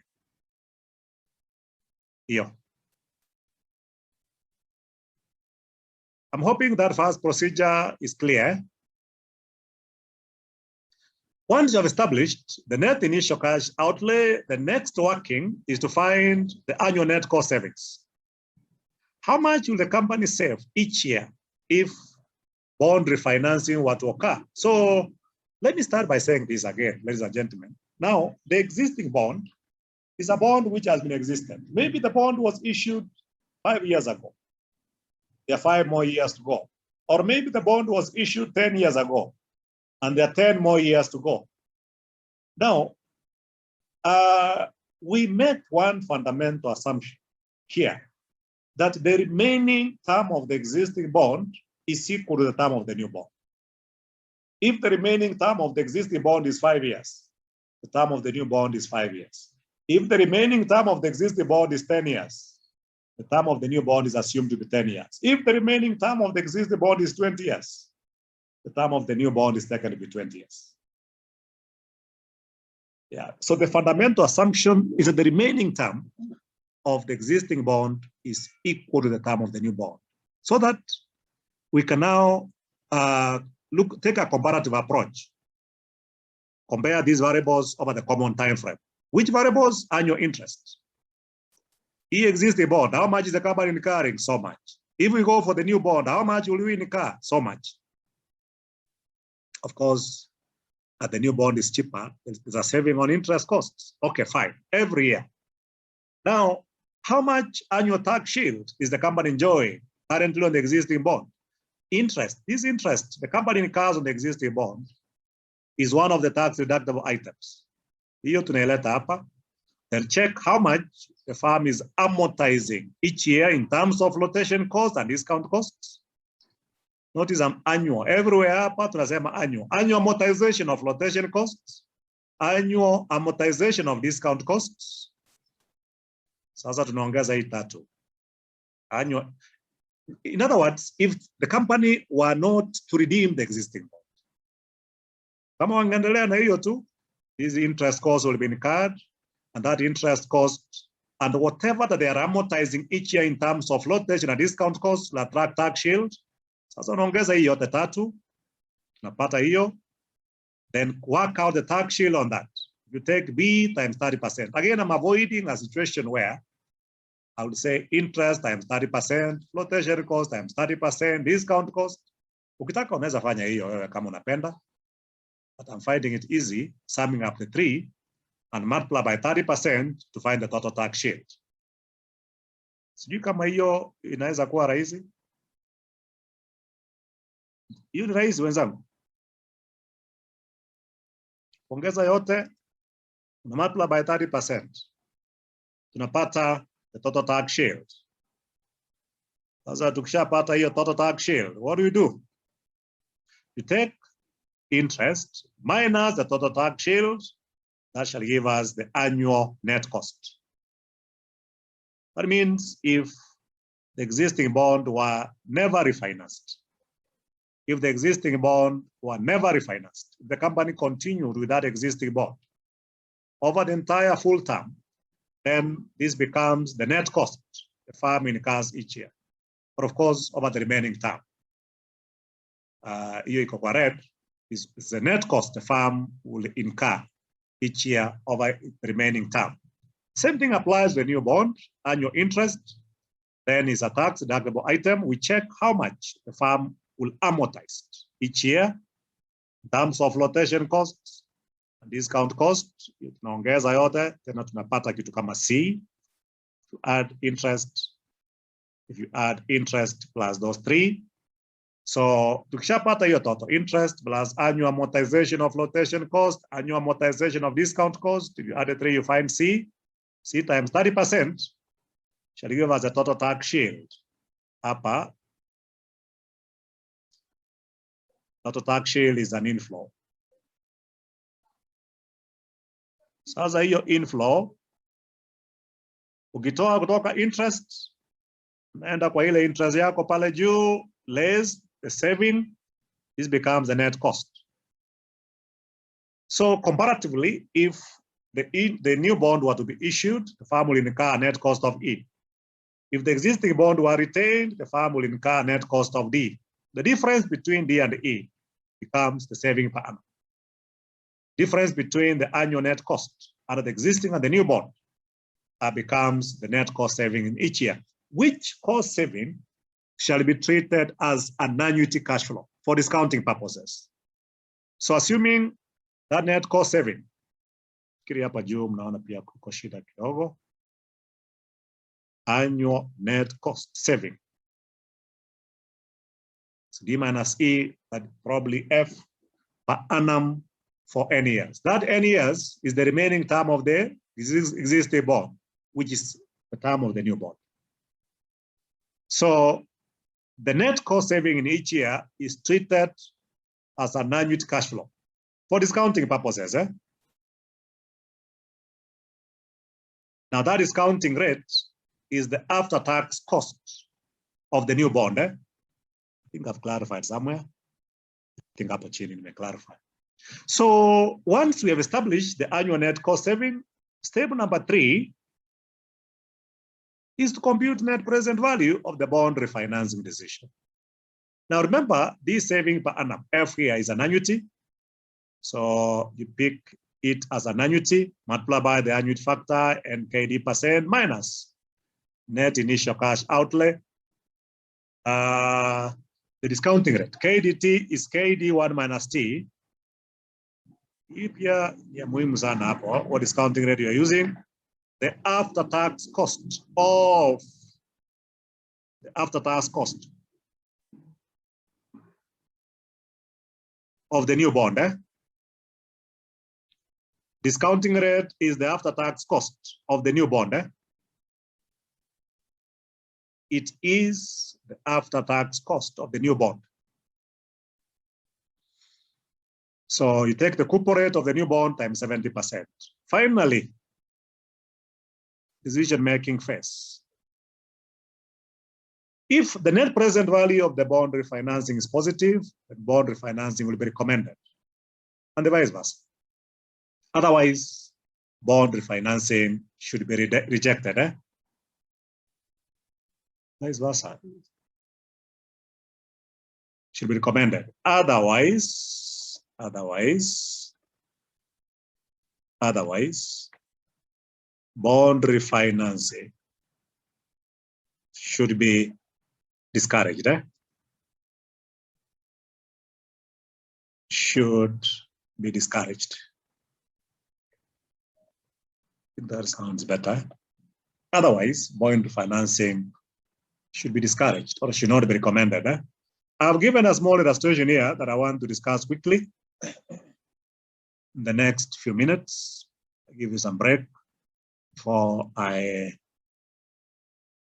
Here. I'm hoping that first procedure is clear. Once you have established the net initial cash outlay, the next working is to find the annual net cost savings. How much will the company save each year if bond refinancing were to occur? So let me start by saying this again, ladies and gentlemen. Now, the existing bond is a bond which has been existent. Maybe the bond was issued 5 years ago. There are 5 more years to go. Or maybe the bond was issued 10 years ago, and there are 10 more years to go. Now, we make one fundamental assumption here, that the remaining term of the existing bond is equal to the term of the new bond. If the remaining term of the existing bond is 5 years, the term of the new bond is 5 years. If the remaining term of the existing bond is 10 years, the term of the new bond is assumed to be 10 years. If the remaining term of the existing bond is 20 years, the term of the new bond is taken to be 20 years. Yeah, so the fundamental assumption is that the remaining term of the existing bond is equal to the term of the new bond. So that we can now take a comparative approach. Compare these variables over the common time frame. Which variables? Annual interest. Existing bond, how much is the company incurring? So much. If we go for the new bond, how much will we incur? So much. Of course, the new bond is cheaper. There's a saving on interest costs. Okay, fine. Every year. Now, how much annual tax shield is the company enjoying currently on the existing bond? Interest. This interest the company incurs on the existing bond is one of the tax deductible items. Hiyo tunaileta hapa. Then check how much the firm is amortizing each year in terms of flotation costs and discount costs. Notice I'm annual. Everywhere hapa tunasema annual. Annual amortization of flotation costs. Annual amortization of discount costs. Sasa tunaongeza hii 3. Annual. In other words, if the company were not to redeem the existing bond, kama wangeendelea na hiyo tu, these interest costs will be incurred, and that interest cost and whatever that they are amortizing each year in terms of flotation and discount costs will attract tax shield. Sasa unaongeza hiyo yote 3, tunapata hiyo, then work out the tax shield on that. You take B times 30%. Again, I'm avoiding a situation where I would say interest times 30%, flotation cost times 30%, discount cost. Ukitaka unaweza fanya hiyo wewe kama unapenda, but I'm finding it easy summing up the 3 and multiply by 30% to find the total tax shield. Sijui kama hiyo inaweza kuwa rahisi. Hiyo ni rahisi wenzangu. Ongeza yote, na multiply by 30%. Tunapata the total tax shield. Sasa tukishapata hiyo total tax shield, what do? You take interest minus the total tax shield. That shall give us the annual net cost. That means if the existing bond were never refinanced, if the existing bond were never refinanced, if the company continued with that existing bond over the entire full term, then this becomes the net cost the firm incurs each year. But of course, over the remaining term, here iko kwa red is the net cost the firm will incur each year over the remaining term. Same thing applies to the new bond. Annual interest then is a tax deductible item. We check how much the firm will amortize each year in terms of flotation costs and discount costs. Tunaongeza yote, tena tunapata kitu kama C. To add interest, if you add interest plus those 3. So tukishapata hiyo total interest plus annual amortization of flotation cost, annual amortization of discount cost, if you add the 3, you find C. C times 30% shall give us a total tax shield. Hapa, total tax shield is an inflow. Sasa hiyo inflow, ukitoa kutoka interest, naenda kwa ile interest yako pale juu, less the saving, this becomes the net cost. So comparatively, if the new bond were to be issued, the firm will incur a net cost of E. If the existing bond were retained, the firm will incur a net cost of D. The difference between D and E becomes the saving per annum. Difference between the annual net cost under the existing and the new bond becomes the net cost saving in each year, which cost saving shall be treated as an annuity cash flow for discounting purposes. So assuming that net cost saving, kiri hapa juu mnaona pia kuko shida kidogo, annual net cost saving. So D minus E, but probably F per annum for N years. That N years is the remaining term of the existing bond, which is the term of the new bond. So the net cost saving in each year is treated as an annuity cash flow for discounting purposes. Now that discounting rate is the after-tax cost of the new bond. I think I've clarified somewhere. I think hapo chini nime clarify. So once we have established the annual net cost saving, step number 3 is to compute net present value of the bond refinancing decision. Now remember, this saving per annum, F here is an annuity. So you pick it as an annuity, multiply by the annuity factor and KD percent minus net initial cash outlay. The discounting rate, KDT is KD1 minus T. Hii pia ya muhimu sana hapo, what discounting rate you are using. The after-tax cost of the new bond. Discounting rate is the after-tax cost of the new bond. It is the after-tax cost of the new bond. So you take the coupon rate of the new bond times 70%. Finally, decision-making phase. If the net present value of the bond refinancing is positive, then bond refinancing will be recommended, and the vice versa. Otherwise, bond refinancing should be rejected. Vice versa. Should be recommended. Otherwise, bond refinancing should be discouraged. Should be discouraged. I think that sounds better. Otherwise, bond refinancing should be discouraged or should not be recommended. I've given a small illustration here that I want to discuss quickly. In the next few minutes, I'll give you some break before I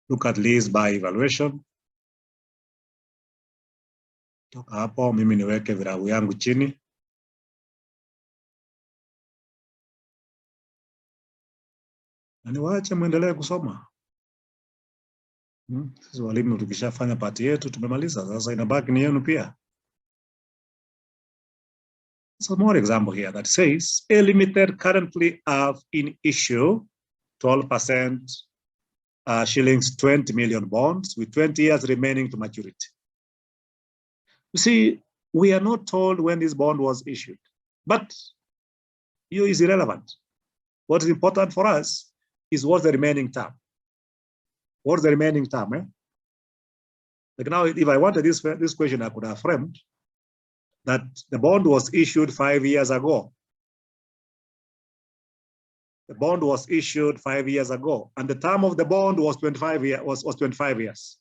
look at lease by evaluation. Toka hapo mimi niweke viragu yangu chini. Na niwaache muendelee kusoma. Sisi walimu tukishafanya pati yetu tumemaliza, sasa inabaki ni yenu pia. So more example here that says A Limited currently have in issue 12% shillings 20 million bonds with 20 years remaining to maturity. You see, we are not told when this bond was issued, but it is irrelevant. What is important for us is what's the remaining term. What's the remaining term? Like now, if I wanted this question, I could have framed that the bond was issued 5 years ago. The bond was issued 5 years ago, and the term of the bond was 25 years.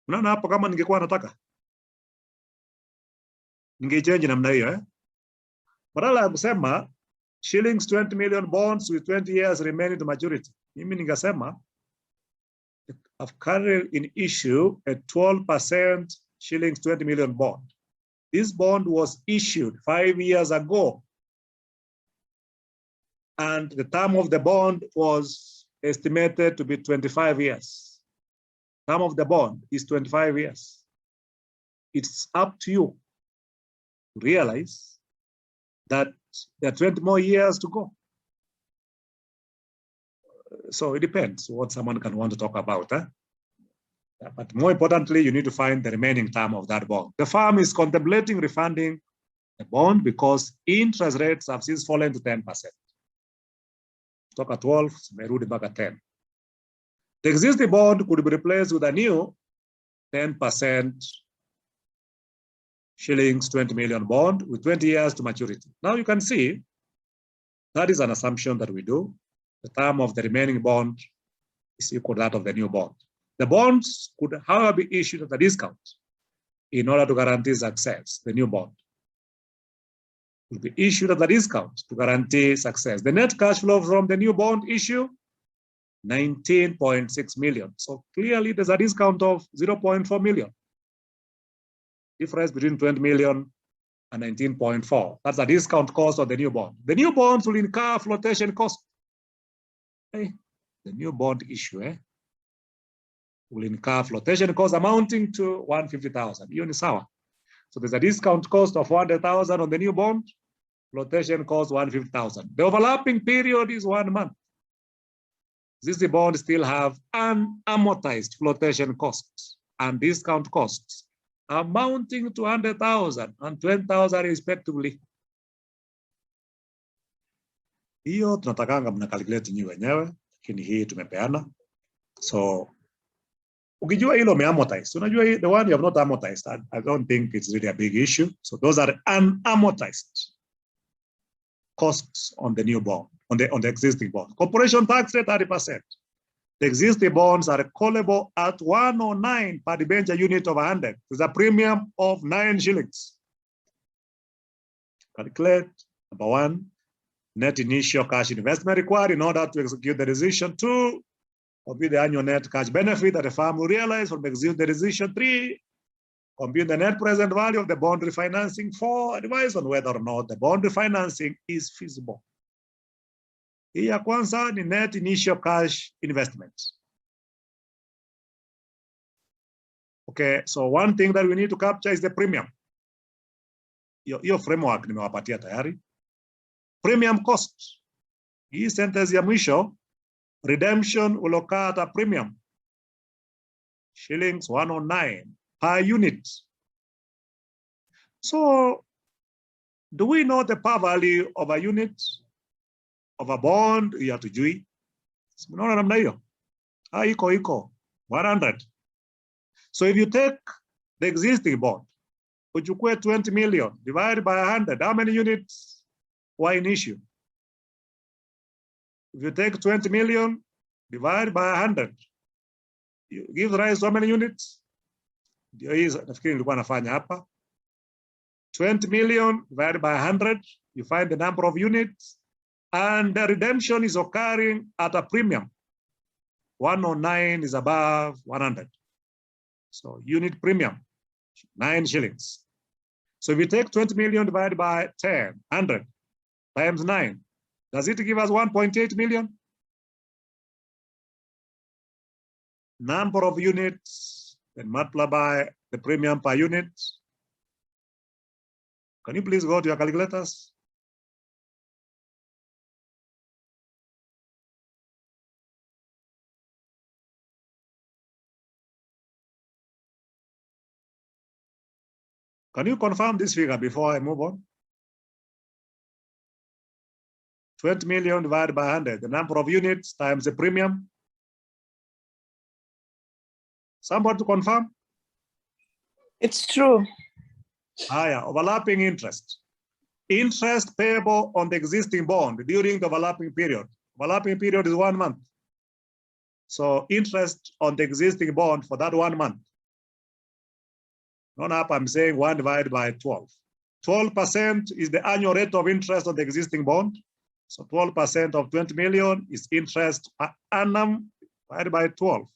Unaona hapo kama ningekuwa nataka ningechange namna hiyo badala ya kusema shillings 20 million bonds with 20 years remaining to maturity. Mimi ningesema I've carried in issue a 12% shillings 20 million bond. This bond was issued 5 years ago, and the term of the bond was estimated to be 25 years. Term of the bond is 25 years. It's up to you to realize that there are 20 more years to go. So it depends what someone can want to talk about. But more importantly, you need to find the remaining term of that bond. The firm is contemplating refunding the bond because interest rates have since fallen to 10%. Toka 12, merudi mpaka 10. The existing bond could be replaced with a new 10% shillings 20 million bond with 20 years to maturity. Now you can see that is an assumption that we do. The term of the remaining bond is equal to that of the new bond. The bonds could, however, be issued at a discount in order to guarantee success. The new bond will be issued at a discount to guarantee success. The net cash flow from the new bond issue, 19.6 million. So clearly there's a discount of 0.4 million. Difference between 20 million and 19.4. That's a discount cost of the new bond. The new bonds will incur flotation cost. The new bond issue will incur flotation cost amounting to 150,000. Hiyo ni sawa. So there's a discount cost of 100,000 on the new bond, flotation cost 150,000. The overlapping period is 1 month. This bond still have unamortized flotation costs and discount costs amounting to 100,000 and 20,000 respectively. Hiyo tunatakanga mna calculate nyi wenyewe, lakini hii tumepeana. So ukijua hilo umeamortize, unajua the one you have not amortized, I don't think it's really a big issue. So those are unamortized costs on the new bond, on the existing bond. Corporation tax rate 30%. The existing bonds are callable at 109 per debenture unit of 100. There's a premium of 9 shillings. Calculate, number 1, net initial cash investment required in order to execute the decision. 2, compute the annual net cash benefit that the firm will realize from executing the decision. 3, compute the net present value of the bond refinancing. 4, advise on whether or not the bond refinancing is feasible. Hii ya kwanza ni net initial cash investment. Okay, so one thing that we need to capture is the premium. Hiyo framework nimewapatia tayari. Premium cost. Hii sentence ya mwisho, redemption will occur at a premium. Shillings 109 per unit. So, do we know the par value of a unit of a bond? Ya tujui. Unaona namna hiyo? Iko 100. So if you take the existing bond, uchukue 20 million divided by 100, how many units were in issue? If you take 20 million divided by 100, you give rise to how many units? Ndio hizo nafikiri nilikuwa nafanya hapa. 20 million divided by 100, you find the number of units, and the redemption is occurring at a premium. 109 is above 100. So unit premium, 9 shillings. So if you take 20 million divided by 10, 100 times 9, does it give us 1.8 million? Number of units and multiply by the premium per unit. Can you please go to your calculators? Can you confirm this figure before I move on? 20 million divided by 100, the number of units times the premium. Somebody to confirm? It's true. Overlapping interest. Interest payable on the existing bond during the overlapping period. Overlapping period is 1 month. So interest on the existing bond for that 1 month. Not up, I'm saying 1 divided by 12. 12% is the annual rate of interest on the existing bond. So 12% of 20 million is interest per annum divided by 12.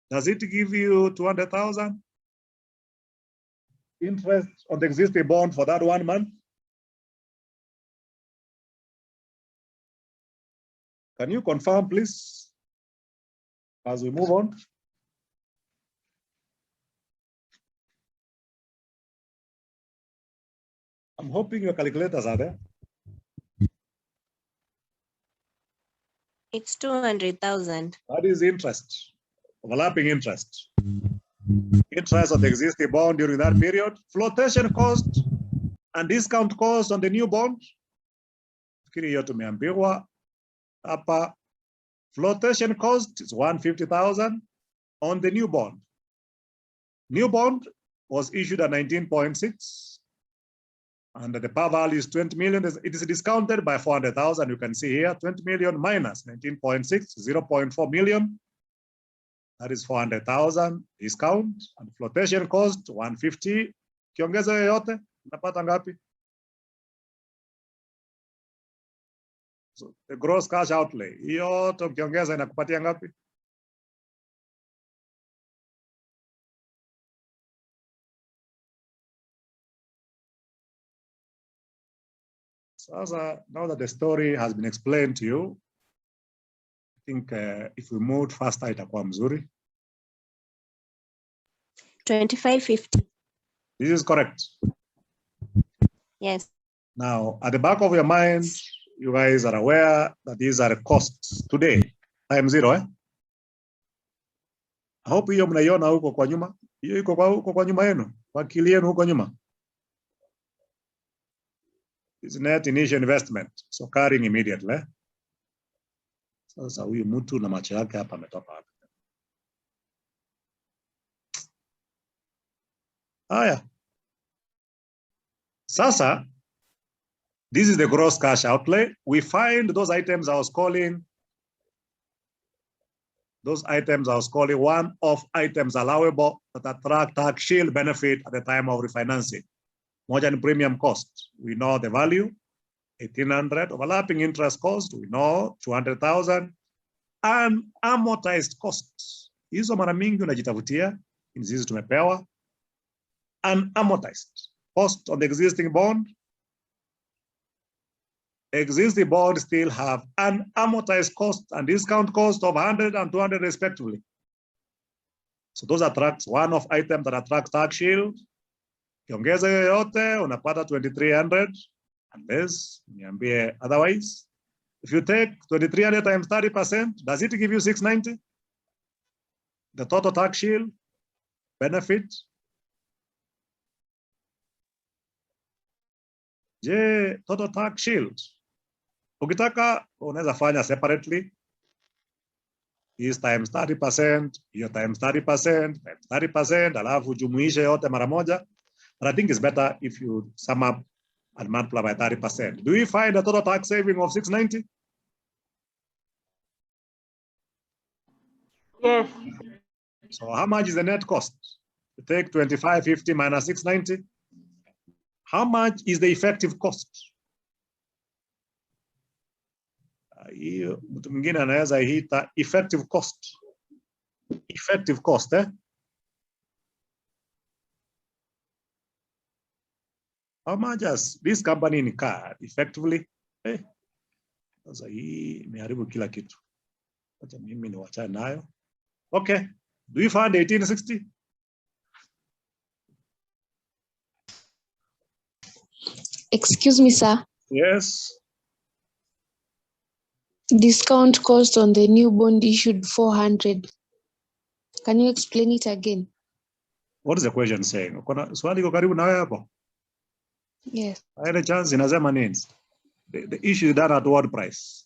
Does it give you 200,000? Interest on the existing bond for that 1 month? Can you confirm, please, as we move on? I'm hoping your calculators are there. It's 200,000. That is interest, overlapping interest. Interest on the existing bond during that period, flotation cost and discount cost on the new bond. Fikiri hiyo tumeambiwa hapa. Flotation cost is 150,000 on the new bond. New bond was issued at 19.6 and the par value is 20 million. It is discounted by 400,000. You can see here 20 million minus 19.6, 0.4 million. That is 400,000 discount, and flotation cost 150. Kiongeza yoyote unapata ngapi? So the gross cash outlay yote ukiongeza inakupatia ngapi? So now that the story has been explained to you, I think if we move faster itakuwa mzuri. 2550. This is correct. Yes. Now, at the back of your mind, you guys are aware that these are costs today, time zero, eh? I hope hiyo mnaiona huko kwa nyuma. Hiyo iko huko kwa nyuma yenu, kwa akili yenu huko nyuma. It's net initial investment, so carrying immediately. Sasa huyu mtu na macho yake hapa ametoka wapi? Haya. Sasa, this is the gross cash outlay. We find those items I was calling one-off items allowable that attract tax shield benefit at the time of refinancing. Moja ni premium cost. We know the value, 1,800. Overlapping interest cost, we know 200,000. And amortized costs. Hizo mara mingi unajitafutia, hizi tumepewa. And amortized cost on the existing bond. existing bonds still have an amortized cost and discount cost of 100 and 200 respectively. So those attracts one of items that attracts tax shield. Kiongeza yoyote unapata 2300 unless niambie otherwise. If you take 2300 times 30%, does it give you 690? The total tax shield benefit. Je, total tax shield. Ukitaka unaweza fanya separately. Is times 30%, hiyo times 30%, times 30%, alafu jumuishe yote mara moja. But I think it's better if you sum up and multiply by 30%. Do we find a total tax saving of 690? Yes. So how much is the net cost? You take 2550 minus 690. How much is the effective cost? Hiyo mtu mwingine anaweza hita effective cost. Effective cost, eh? How much has this company incurred effectively? Sasa hii imeharibu kila kitu. Acha mimi niwachane nayo. Okay. Do you find 1860? Excuse me, sir. Yes. Discount cost on the new bond issued 400. Can you explain it again? What is the question saying? Kuna swali iko karibu na wewe hapo? Yes. Ile chance inasema nini? The issue is done at what price?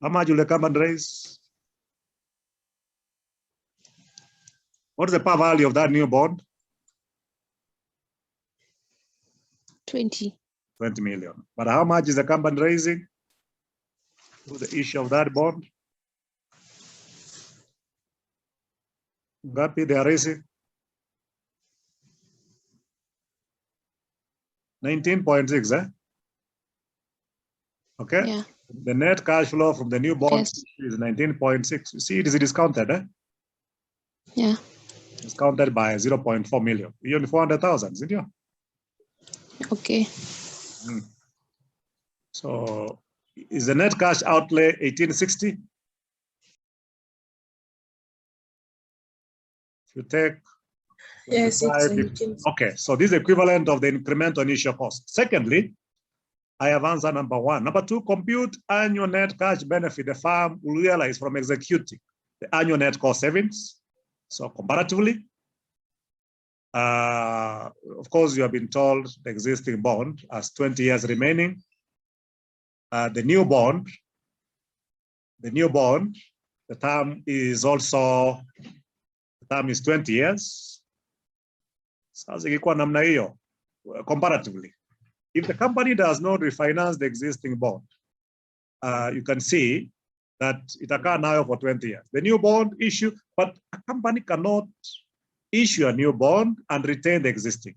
How much will the company raise? What is the par value of that new bond? 20. 20 million. But how much is the company raising? To the issue of that bond? Ngapi they are raising? 19.6, eh? Okay. Yeah. The net cash flow from the new bond Yes. is 19.6. You see, it is discounted, eh? Yeah. Discounted by 0.4 million. You only 400,000, isn't it? Okay. So is the net cash outlay 1860? If you take Yes, it's 25, okay, so this is equivalent of the incremental initial cost. Secondly, I have answer number one. Number two, compute annual net cash benefit the firm will realize from executing the annual net cost savings. So comparatively, of course, you have been told the existing bond has 20 years remaining. The new bond, the term is also, the term is 20 years. Sasa ikikuwa namna hiyo, comparatively, if the company does not refinance the existing bond, you can see that itakaa nayo for 20 years. The new bond issue, but a company cannot issue a new bond and retain the existing.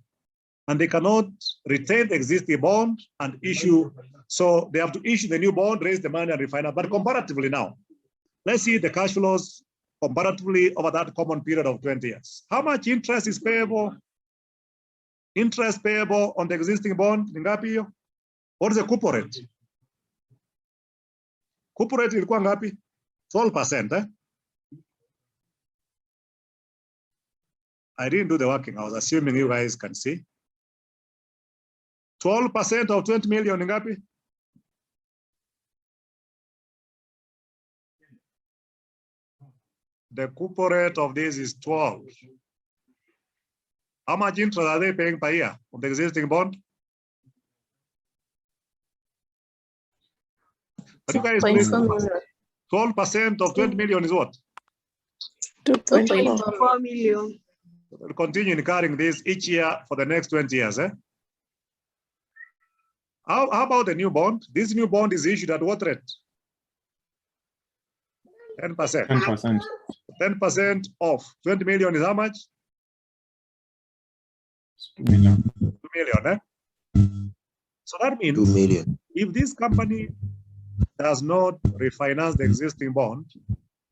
And they cannot retain the existing bond and issue. So they have to issue the new bond, raise the money and refinance. But comparatively now, let's see the cash flows comparatively over that common period of 20 years. How much interest is payable? Interest payable on the existing bond, ngapi hiyo? What is the coupon rate? Coupon rate ilikuwa ngapi? 12%, eh? I didn't do the working. I was assuming you guys can see. 12% of 20 million ngapi? The coupon rate of this is 12. How much interest are they paying per year on the existing bond? Can you guys please? 12% of 20 million is what? 2.4 million. We'll continue incurring this each year for the next 20 years. Eh? How about the new bond? This new bond is issued at what rate? 10%. 10%. 10% of 20 million is how much? 2 million. 2 million, eh? So that means 2 million. If this company does not refinance the existing bond,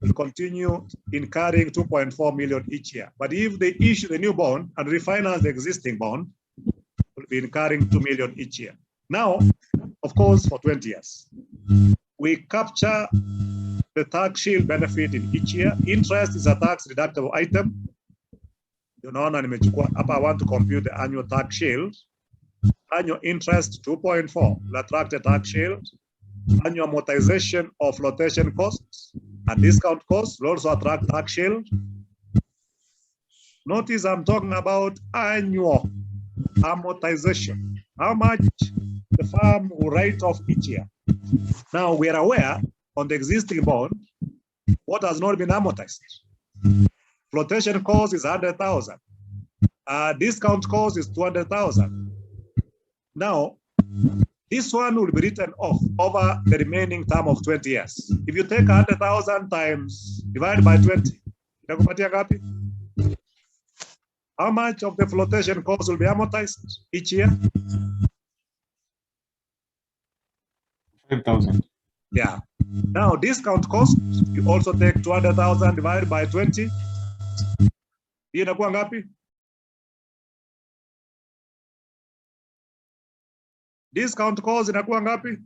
will continue incurring 2.4 million each year. But if they issue the new bond and refinance the existing bond, will be incurring 2 million each year. Now, of course, for 20 years. We capture the tax shield benefit in each year. Interest is a tax deductible item. You know, I want to compute the annual tax shield. Annual interest 2.4 will attract a tax shield. Annual amortization of flotation costs and discount costs will also attract tax shield. Notice I'm talking about annual amortization. How much the firm will write off each year. Now we are aware on the existing bond, what has not been amortized. Flotation cost is 100,000. Discount cost is 200,000. Now, this one will be written off over the remaining term of 20 years. If you take 100,000 times divided by 20, how much of the flotation cost will be amortized each year? 5,000. Yeah. Now, discount cost, you also take 200,000 divided by 20. Inakuwa ngapi? Discount cost inakuwa ngapi?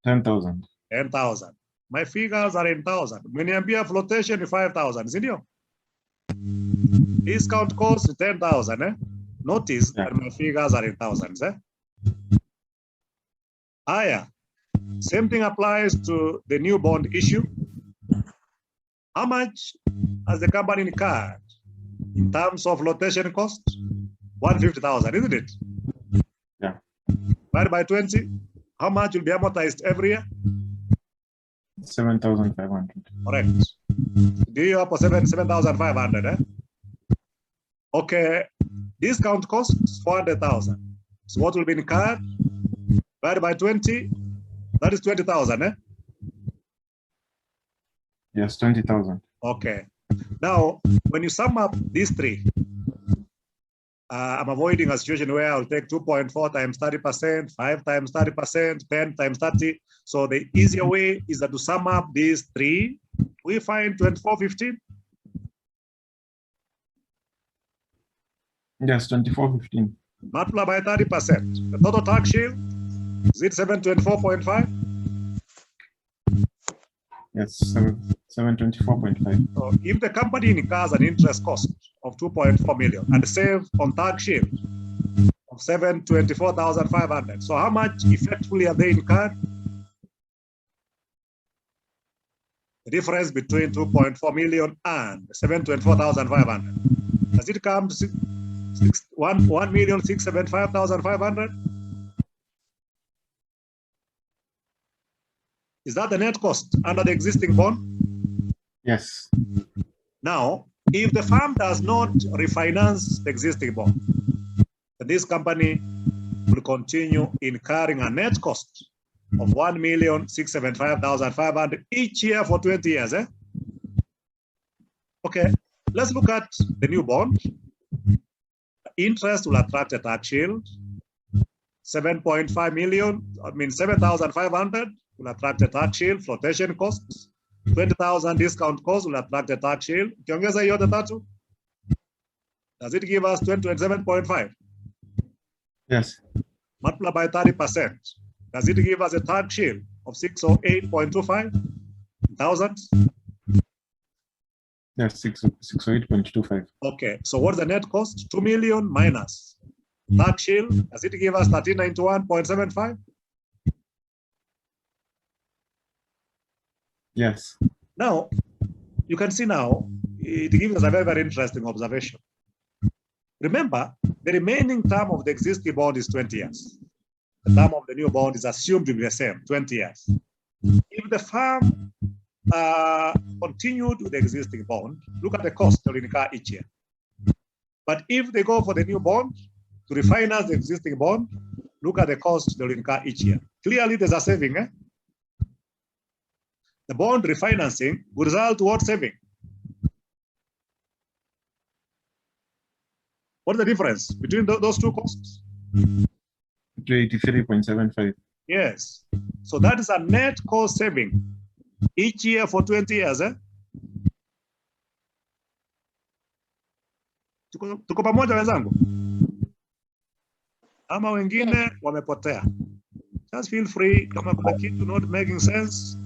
10,000. 10,000. My figures are in thousand. Mniambia flotation is 5,000, si ndio? Discount cost is 10,000, eh? Notice that my figures are in thousands, eh? Higher. Same thing applies to the new bond issue. How much has the company incurred in terms of flotation cost? 150,000, isn't it? Yeah. Divided by 20, how much will be amortized every year? 7,500. Correct. Do you have 7,500, eh? Okay. Discount costs 400,000. So what will be incurred? Divided by 20, that is 20,000, eh? Yes, 20,000. Okay. Now, when you sum up these three, I'm avoiding a situation where I'll take 2.4 times 30%, 5 times 30%, 10 times 30. So the easier way is that to sum up these three, we find 2415. Yes, 2415. Multiply by 30%. The total tax shield, is it 724.5? Yes, 724.5. So if the company incurs an interest cost of 2.4 million and save on tax shield of 724,500, so how much effectively are they incurred? The difference between 2.4 million and 724,500. Does it come to 1,675,500? Is that the net cost under the existing bond? Yes. Now, if the firm does not refinance the existing bond, then this company will continue incurring a net cost of 1,675,500 each year for 20 years. Eh? Okay, let's look at the new bond. Interest will attract a tax shield. 7.5 million, I mean 7,500 will attract a tax shield. Flotation costs 20,000 discount cost will attract a tax shield. Ukiongeza hiyo tatu, does it give us 27.5? Yes. Multiply by 30%. Does it give us a tax shield of 608.25 thousand? Yes, 608.25. Okay, so what's the net cost? 2 million minus tax shield. Does it give us 1391.75? Yes. Now, you can see now, it gives us a very, very interesting observation. Remember, the remaining term of the existing bond is 20 years. The term of the new bond is assumed to be the same, 20 years. If the firm continued with the existing bond, look at the cost they'll incur each year. But if they go for the new bond, to refinance the existing bond, look at the cost they'll incur each year. Clearly, there's a saving. Eh? The bond refinancing will result towards saving. What's the difference between those two costs? 83.75. Yes. So that is a net cost saving each year for 20 years. Eh? Tuko pamoja wenzangu? Ama wengine wamepotea? Just feel free, kama kuna kitu not making sense,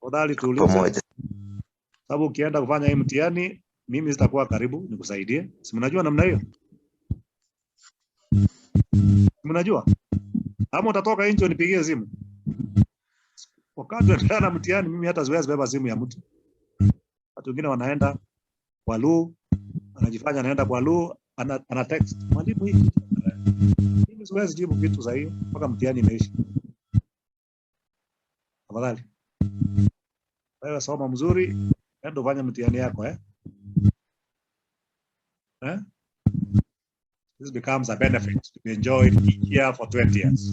tafadhali tuulize. Pamoja. Sababu ukienda kufanya hii mtihani, mimi sitakuwa karibu nikusaidie. Si mnajua namna hiyo? Mnajua? Ama utatoka nje unipigie simu. Wakati unaendelea na mtihani, mimi hata siwezi beba simu ya mtu. Watu wengine wanaenda kwa Lu, anajifanya anaenda kwa Lu, ana text. Mwalimu hii. Mimi siwezi jibu vitu za hiyo mpaka mtihani imeisha. Tafadhali. Wewe soma mzuri, ndio fanya mtihani yako This becomes a benefit to be enjoyed each year for 20 years.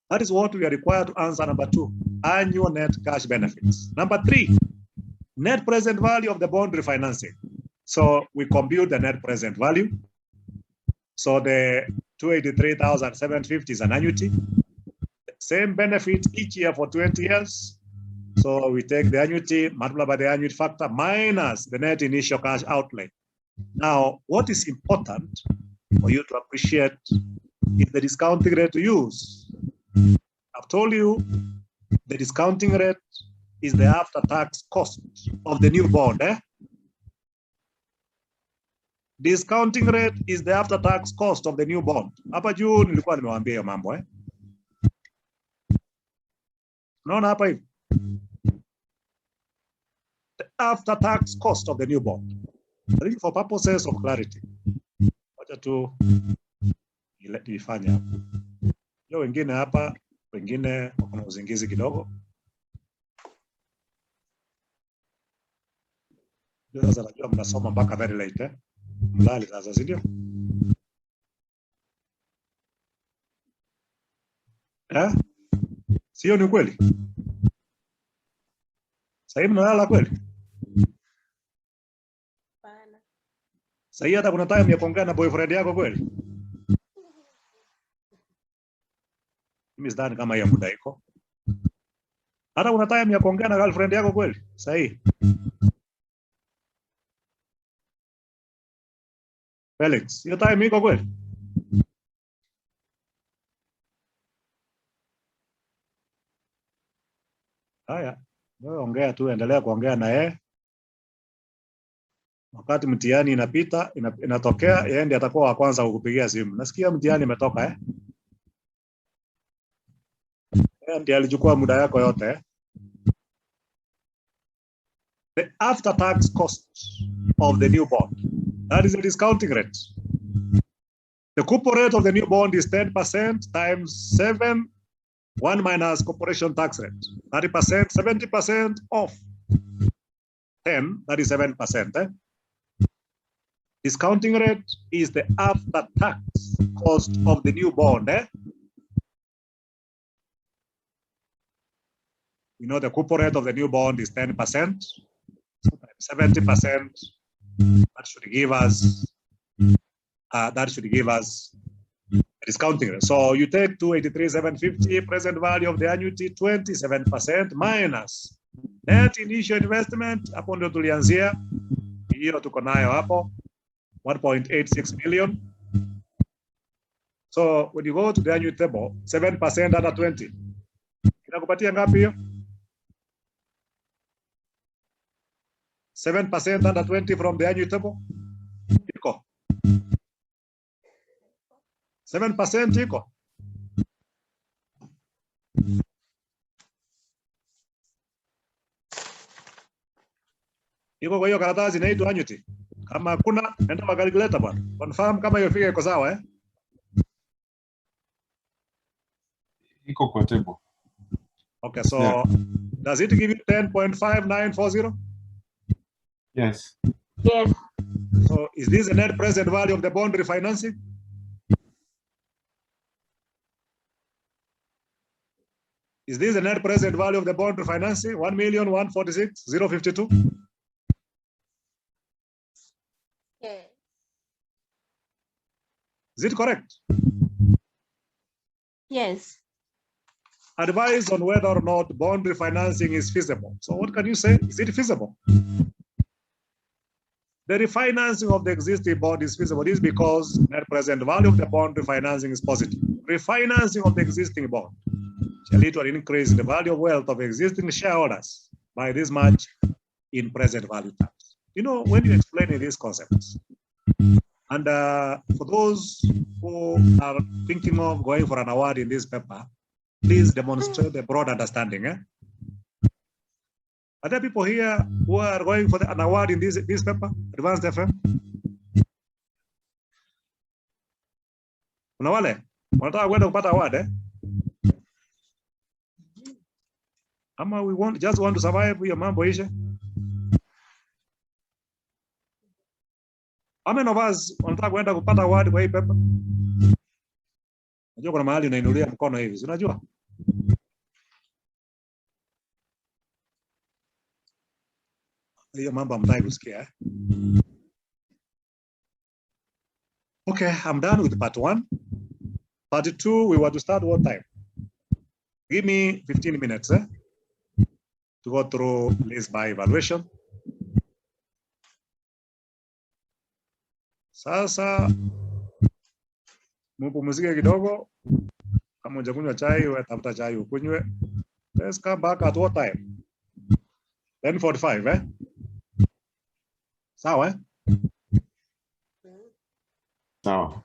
That is what we are required to answer. Number 2, annual net cash benefits. Number 3, net present value of the bond refinancing. So we compute the net present value. So the 283,750 is an annuity. Same benefit each year for 20 years. So we take the annuity, multiply by the annuity factor, minus the net initial cash outlay. Now, what is important for you to appreciate is the discounting rate to use. I've told you the discounting rate is the after-tax cost of the new bond. Discounting rate is the after-tax cost of the new bond. Hapa juu nilikuwa nimewaambia hiyo mambo Unaona hapa hivi? The after-tax cost of the new bond. I think for purposes of clarity, wacha tu ifanye hapo. Leo wengine hapa, wengine wako na uzingizi kidogo. Sasa najua mnasoma mpaka very late Mlali sasa, si ndio? Sio ni kweli? Sasa mnalala kweli? Sasa hata kuna time ya kuongea na boyfriend yako kweli? Mimi sidhani kama hiyo muda iko. Hata kuna time ya kuongea na girlfriend yako kweli? Sahi. Felix, hiyo time iko kweli? Haya, wewe ongea tu, endelea kuongea na yeye. Wakati mtihani inapita, inatokea, yeye ndiye atakuwa wa kwanza kukupigia simu. Nasikia mtihani imetoka Yeye ndiye alichukua muda yako yote The after-tax cost of the new bond. That is the discounting rate. The coupon rate of the new bond is 10% times 7, 1 minus corporation tax rate. 30%, 70% of 10, that is 7%. Discounting rate is the after-tax cost of the new bond. You know the coupon rate of the new bond is 10%, 70%. That should give us a discounting rate. So you take 283,750 present value of the annuity, 27% minus net initial investment. Hapo ndio tulianzia, hiyo tuko nayo hapo 1.86 million. So when you go to the annuity table, 7% under 20 inakupatia ngapi hiyo? 7% under 20 from the annuity table iko 7% iko. Iko kwa hiyo karatasi inaitwa annuity. Kama hakuna, enda kwa calculator bwana. Confirm kama hiyo figure iko sawa Iko kwa table. Okay, so does it give you 10.5940? Yes. Yes. So is this the net present value of the bond refinancing? Is this the net present value of the bond refinancing? 1,146,052? Yes. Is it correct? Yes. Advise on whether or not bond refinancing is feasible. So what can you say? Is it feasible? The refinancing of the existing bond is feasible. This is because net present value of the bond refinancing is positive. refinancing of the existing bond shall lead to an increase in the value of wealth of existing shareholders by this much in present value terms. You know, when you explain these concepts, and for those who are thinking of going for an award in this paper, please demonstrate a broad understanding. Are there people here who are going for an award in this paper, Advanced FM? Kuna wale wanataka kwenda kupata award Ama we just want to survive hiyo mambo ishe? How many of us wanataka kwenda kupata award kwa hii paper? Unajua kuna mahali unainulia mkono hivi, si unajua? Hiyo mambo hamtaki kusikia. Okay, I'm done with part 1. Part 2, we want to start what time? Give me 15 minutes to go through list by evaluation. Sasa mupumzike kidogo. Kama hujakunywa chai, wewe tafuta chai ukunywe. Let's come back at what time? 10:45, Sawa, Sawa.